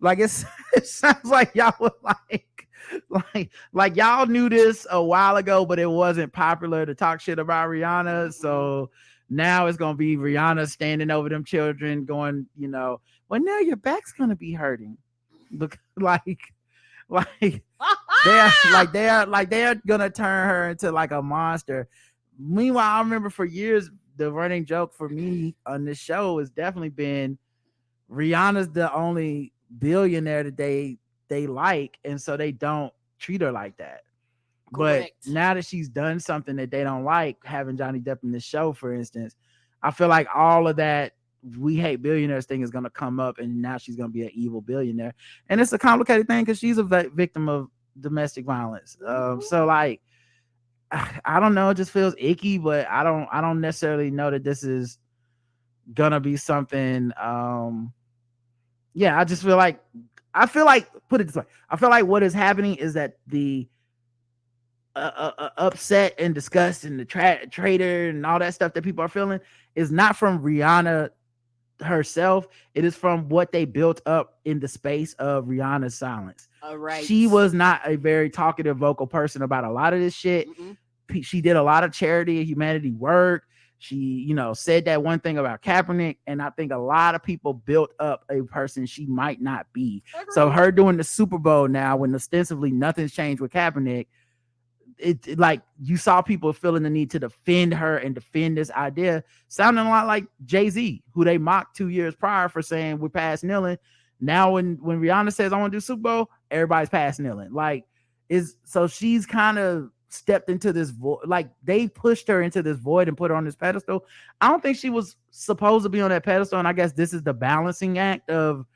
Like it sounds like y'all were like y'all knew this a while ago, but it wasn't popular to talk shit about Rihanna. So now it's gonna be Rihanna standing over them children, going, well, now your back's gonna be hurting. Look, they're gonna turn her into like a monster. Meanwhile, I remember for years the running joke for me on this show has definitely been Rihanna's the only billionaire that they like, and so they don't treat her like that. Correct. But now that she's done something that they don't like, having Johnny Depp in this show, for instance, I feel like all of that we hate billionaires thing is going to come up, and now she's going to be an evil billionaire. And it's a complicated thing because she's a victim of domestic violence. So like, I don't know, it just feels icky, but I don't necessarily know that this is gonna be something. I just feel like put it this way, I feel like what is happening is that the upset and disgust and the traitor and all that stuff that people are feeling is not from Rihanna herself. It is from what they built up in the space of Rihanna's silence. All right. She was not a very talkative, vocal person about a lot of this shit. She did a lot of charity and humanity work. She, said that one thing about Kaepernick, and I think a lot of people built up a person she might not be. So her doing the Super Bowl now, when ostensibly nothing's changed with Kaepernick, it like you saw people feeling the need to defend her and defend this idea, sounding a lot like Jay-Z, who they mocked 2 years prior for saying we're past kneeling. Now when Rihanna says I want to do Super Bowl, everybody's past kneeling. Like, so she's kind of stepped into this void. Like, they pushed her into this void and put her on this pedestal. I don't think she was supposed to be on that pedestal, and I guess this is the balancing act of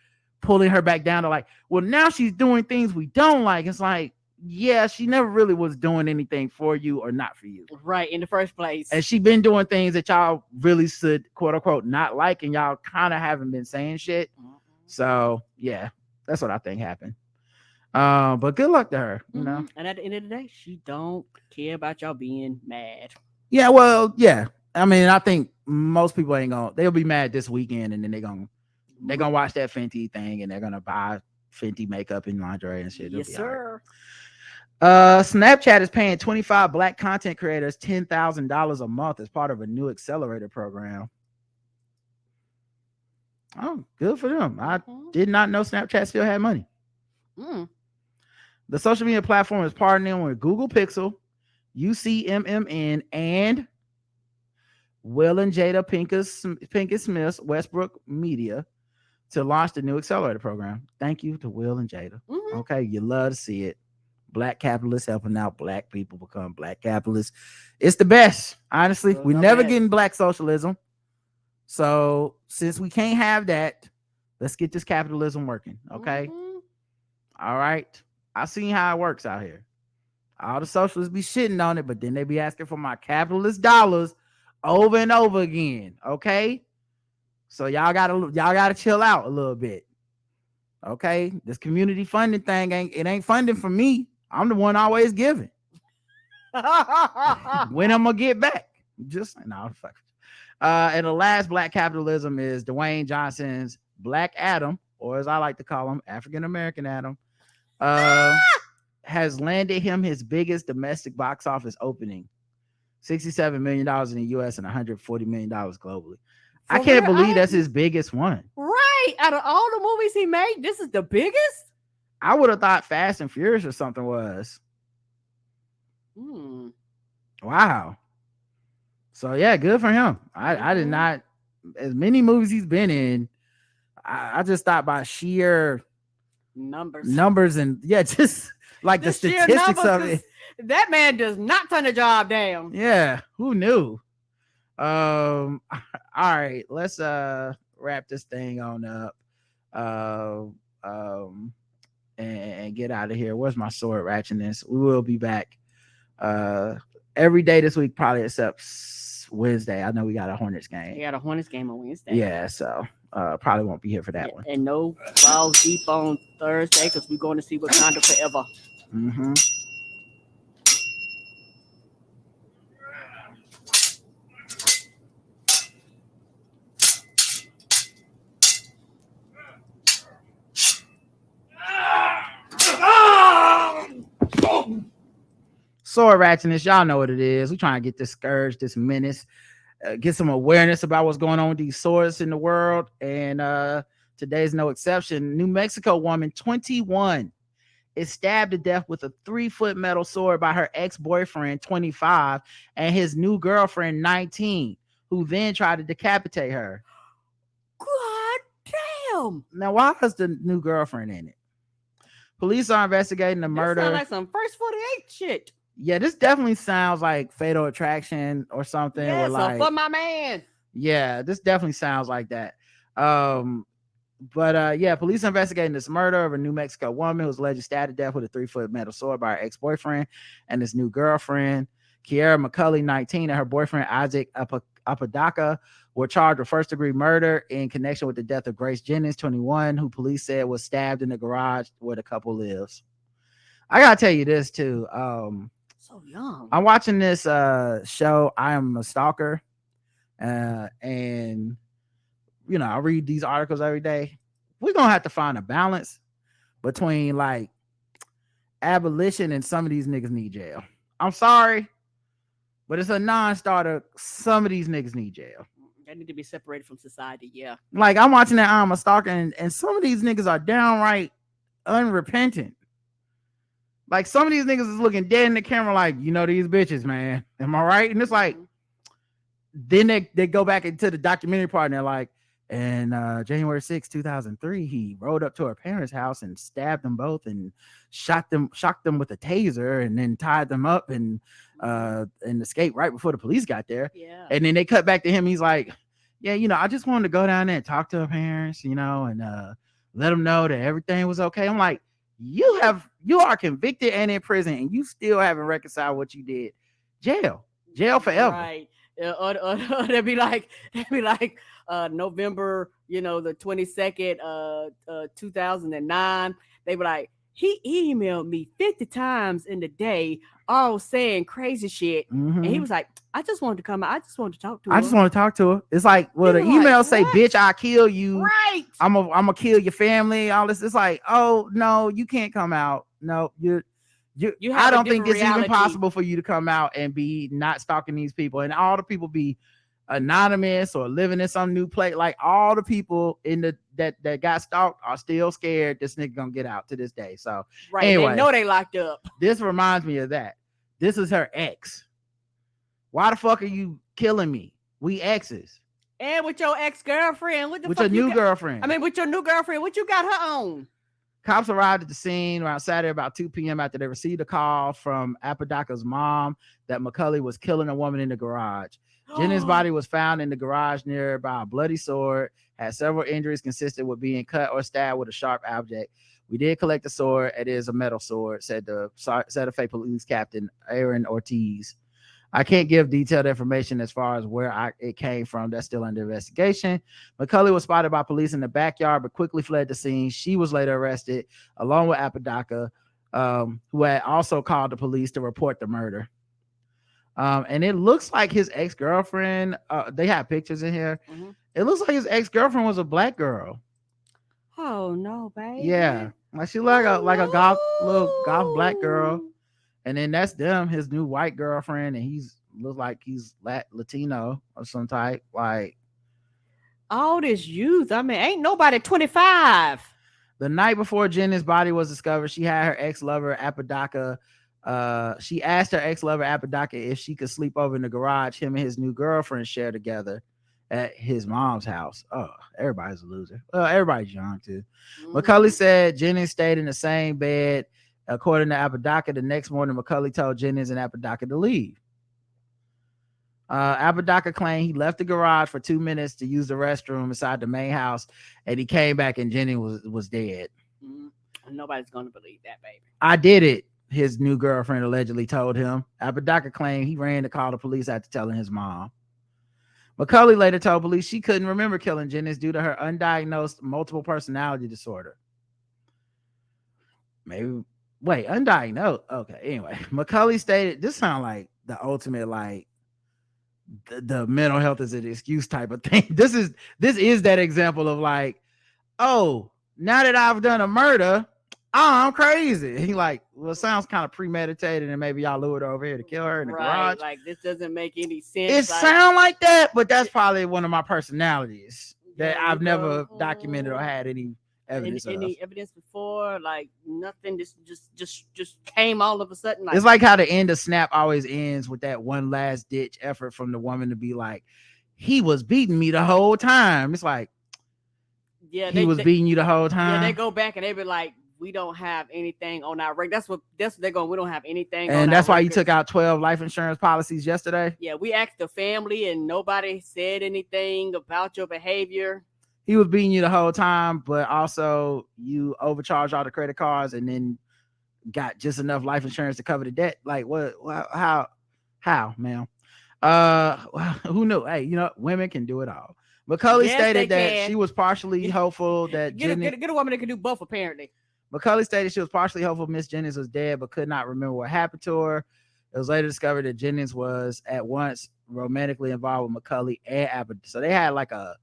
pulling her back down to like, well, now she's doing things we don't like. It's like, yeah, she never really was doing anything for you or not for you, right, in the first place. And she been doing things that y'all really should, quote unquote, not like, and y'all kind of haven't been saying shit. So yeah, that's what I think happened. But good luck to her, And at the end of the day, she don't care about y'all being mad. Yeah, well, yeah. I mean, I think most people they'll be mad this weekend, and then they're gonna watch that Fenty thing, and they're gonna buy Fenty makeup and lingerie and shit. Yes, sir. Snapchat is paying 25 Black content creators $10,000 a month as part of a new accelerator program. Oh, good for them. I did not know Snapchat still had money. The social media platform is partnering with Google Pixel, UCMMN, and Will and Jada Pinkett Smith's Westbrook Media to launch the new accelerator program. Thank you to Will and Jada. Okay, you love to see it. Black capitalists helping out Black people become Black capitalists. It's the best. Honestly, we're never getting Black socialism. So since we can't have that, let's get this capitalism working. Okay. All right. I seen how it works out here. All the socialists be shitting on it, but then they be asking for my capitalist dollars over and over again. Okay, so y'all gotta chill out a little bit. Okay, this community funding thing ain't funding for me. I'm the one always giving. When I'm gonna get back? Just no, fuck. And the last black capitalism is Dwayne Johnson's Black Adam, or as I like to call him, African American Adam. Has landed him his biggest domestic box office opening, $67 million in the US and $140 million globally. I can't believe that's his biggest one. Right. Out of all the movies he made, this is the biggest? I would have thought Fast and Furious or something was. Wow. So yeah, good for him. I did not, as many movies he's been in, I just thought by sheer numbers and yeah, just like the statistics of it. That man does not turn a job down. Yeah, who knew? All right, let's wrap this thing on up and get out of here. Where's my sword ratchetness? We will be back every day this week, probably except Wednesday. I know we got a Hornets game. We got a Hornets game on Wednesday. Yeah, so probably won't be here for that one. And no Balls Deep on Thursday because we're going to see Wakanda Forever. Mm-hmm. Sword ratchetness, y'all know what it is. We trying to get this scourge, this menace, get some awareness about what's going on with these swords in the world. And today's no exception. New Mexico woman, 21, is stabbed to death with a 3-foot metal sword by her ex-boyfriend, 25, and his new girlfriend, 19, who then tried to decapitate her. God damn. Now, why is the new girlfriend in it? Police are investigating the murder. Sounds like some First 48 shit. Yeah, this definitely sounds like Fatal Attraction or something. Yeah, like, for my man. Yeah, this definitely sounds like that. But yeah, police investigating this murder of a New Mexico woman who was allegedly stabbed to death with a 3-foot metal sword by her ex-boyfriend and his new girlfriend. Kiera McCulley, 19, and her boyfriend Isaac Apodaca were charged with first-degree murder in connection with the death of Grace Jennings, 21, who police said was stabbed in the garage where the couple lives. I gotta tell you this too. So young. I'm watching this show, I Am a Stalker, and you know, I read these articles every day. We're gonna have to find a balance between like abolition and some of these niggas need jail. I'm sorry, but it's a non-starter. Some of these niggas need jail. They need to be separated from society. Yeah. Like I'm watching that I'm a Stalker, and some of these niggas are downright unrepentant. Like some of these niggas is looking dead in the camera like, you know, these bitches, man. Am I right? And it's like, then they go back into the documentary part and they're like, and January 6, 2003, he rode up to her parents' house and stabbed them both and shocked them with a taser and then tied them up and escaped right before the police got there. Yeah. And then they cut back to him. He's like, yeah, you know, I just wanted to go down there and talk to her parents, you know, and let them know that everything was okay. I'm like, you are convicted and in prison and you still haven't reconciled what you did. Jail forever. Right. Or they'd be like November, you know, the 22nd, 2009. They were like, he emailed me 50 times in the day, all saying crazy shit. Mm-hmm. And he was like, I just wanted to come out. I just wanted to talk to her. I just want to talk to her. It's like, well, the email say, bitch, I'll kill you. Right. I'm gonna kill your family. All this. It's like, oh no, you can't come out. No, you I don't think it's even possible for you to come out and be not stalking these people and all the people be anonymous or living in some new place. Like all the people in that got stalked are still scared this nigga gonna get out to this day. So right, anyway, they know they locked up. This reminds me of that. This is her ex. Why the fuck are you killing me? We exes. And with your ex-girlfriend, what the with fuck your new girlfriend? I mean, with your new girlfriend, what you got her on? Cops arrived at the scene around Saturday about 2 p.m. after they received a call from Apodaca's mom that McCulley was killing a woman in the garage. Jennings' body was found in the garage near by a bloody sword, had several injuries consistent with being cut or stabbed with a sharp object. We did collect the sword. It is a metal sword, said the Santa Fe police captain Aaron Ortiz. I can't give detailed information as far as where it came from. That's still under investigation. McCulley was spotted by police in the backyard, but quickly fled the scene. She was later arrested, along with Apodaca, who had also called the police to report the murder. And it looks like his ex-girlfriend, they have pictures in here. Mm-hmm. It looks like his ex-girlfriend was a black girl. Oh no, baby. Yeah, like she like a little goth black girl. And then that's them, his new white girlfriend, and he's looks like he's Latino of some type. Like all this youth. I mean, ain't nobody 25. The night before Jennings' body was discovered, she had her ex-lover Apodaca. She asked her ex-lover Apodaca if she could sleep over in the garage him and his new girlfriend share together at his mom's house. Oh, everybody's a loser. Well, everybody's young too. Mm-hmm. McCulley said Jennings stayed in the same bed. According to Apodaca, the next morning, McCulley told Jennings and Apodaca to leave. Apodaca claimed he left the garage for 2 minutes to use the restroom inside the main house, and he came back and Jennings was dead. Nobody's going to believe that, baby. I did it, his new girlfriend allegedly told him. Apodaca claimed he ran to call the police after telling his mom. McCulley later told police she couldn't remember killing Jennings due to her undiagnosed multiple personality disorder. Wait, undiagnosed. Okay, anyway, McCulley stated this sounds like the ultimate, like the mental health is an excuse type of thing. This is that example of like, oh, now that I've done a murder, I'm crazy. He like, well, it sounds kind of premeditated, and maybe y'all lured her over here to kill her in the garage. Like this doesn't make any sense. It sounds like that, but that's probably one of my personalities that I've never documented or had any evidence any evidence before, like nothing. Just came all of a sudden. Like, it's like how the end of Snap always ends with that one last ditch effort from the woman to be like, he was beating me the whole time. It's like, yeah, he was beating you the whole time. Yeah, they go back and they be like, we don't have anything on our record. That's what they're going. We don't have anything. And that's why you took out 12 life insurance policies yesterday. Yeah, we asked the family and nobody said anything about your behavior. He was beating you the whole time, but also you overcharged all the credit cards and then got just enough life insurance to cover the debt. Like what? How, ma'am? Who knew? Hey, you know, women can do it all. McCulley stated that she was partially hopeful that get a woman that can do both. Apparently, McCulley stated she was partially hopeful Miss Jennings was dead, but could not remember what happened to her. It was later discovered that Jennings was at once romantically involved with McCulley and Abbott, so they had like a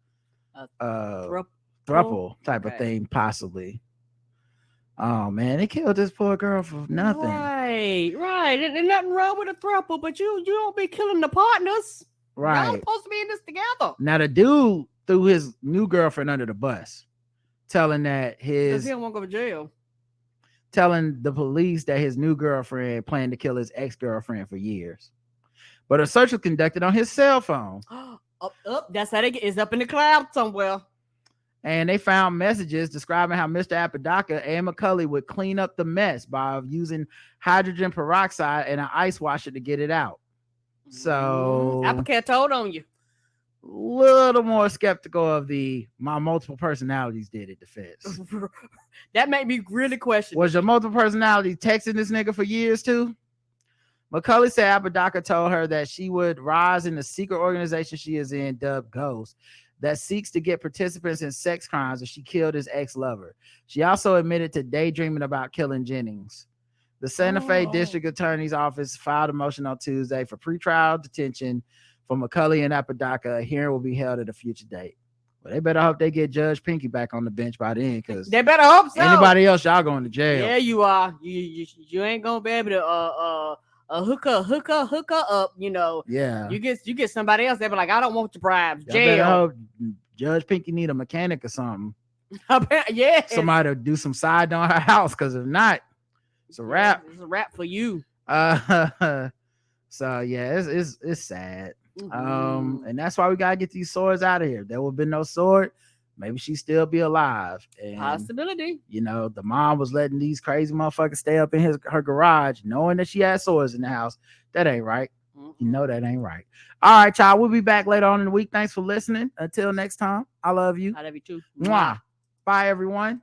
throuple type of thing, possibly. Oh man, they killed this poor girl for nothing. Right. And nothing wrong with a throuple, but you don't be killing the partners. Right. Y'all supposed to be in this together. Now the dude threw his new girlfriend under the bus, telling that he don't want to go to jail. Telling the police that his new girlfriend planned to kill his ex-girlfriend for years. But a search was conducted on his cell phone. Up. That's how they get. It's up in the cloud somewhere. And they found messages describing how Mr. Apodaca and McCulley would clean up the mess by using hydrogen peroxide and an ice washer to get it out. So Apodaca told on you. A little more skeptical of my multiple personalities did it defense. That made me really question. Was your multiple personality texting this nigga for years too? McCulley said Apodaca told her that she would rise in the secret organization she is in, dubbed Ghost, that seeks to get participants in sex crimes if she killed his ex-lover. She also admitted to daydreaming about killing Jennings. The Santa Fe District Attorney's Office filed a motion on Tuesday for pretrial detention for McCulley and Apodaca. A hearing will be held at a future date. Well, they better hope they get Judge Pinky back on the bench by then, because they better hope so. Anybody else, y'all going to jail. Yeah, you are. You ain't gonna be able to hook her up, you know. Yeah. You get somebody else, they be like, I don't want your bribes. Y'all better hope Judge Pinky need a mechanic or something. Yeah. Somebody to do some side on her house, because if not, it's a wrap. It's a wrap for you. So yeah, it's sad. Mm-hmm. And that's why we gotta get these swords out of here. There would have been no sword, maybe she'd still be alive. And, possibility. You know, the mom was letting these crazy motherfuckers stay up in her garage, knowing that she had swords in the house. That ain't right. You know that ain't right. All right, y'all. We'll be back later on in the week. Thanks for listening. Until next time, I love you. I love you too. Mwah. Bye, everyone.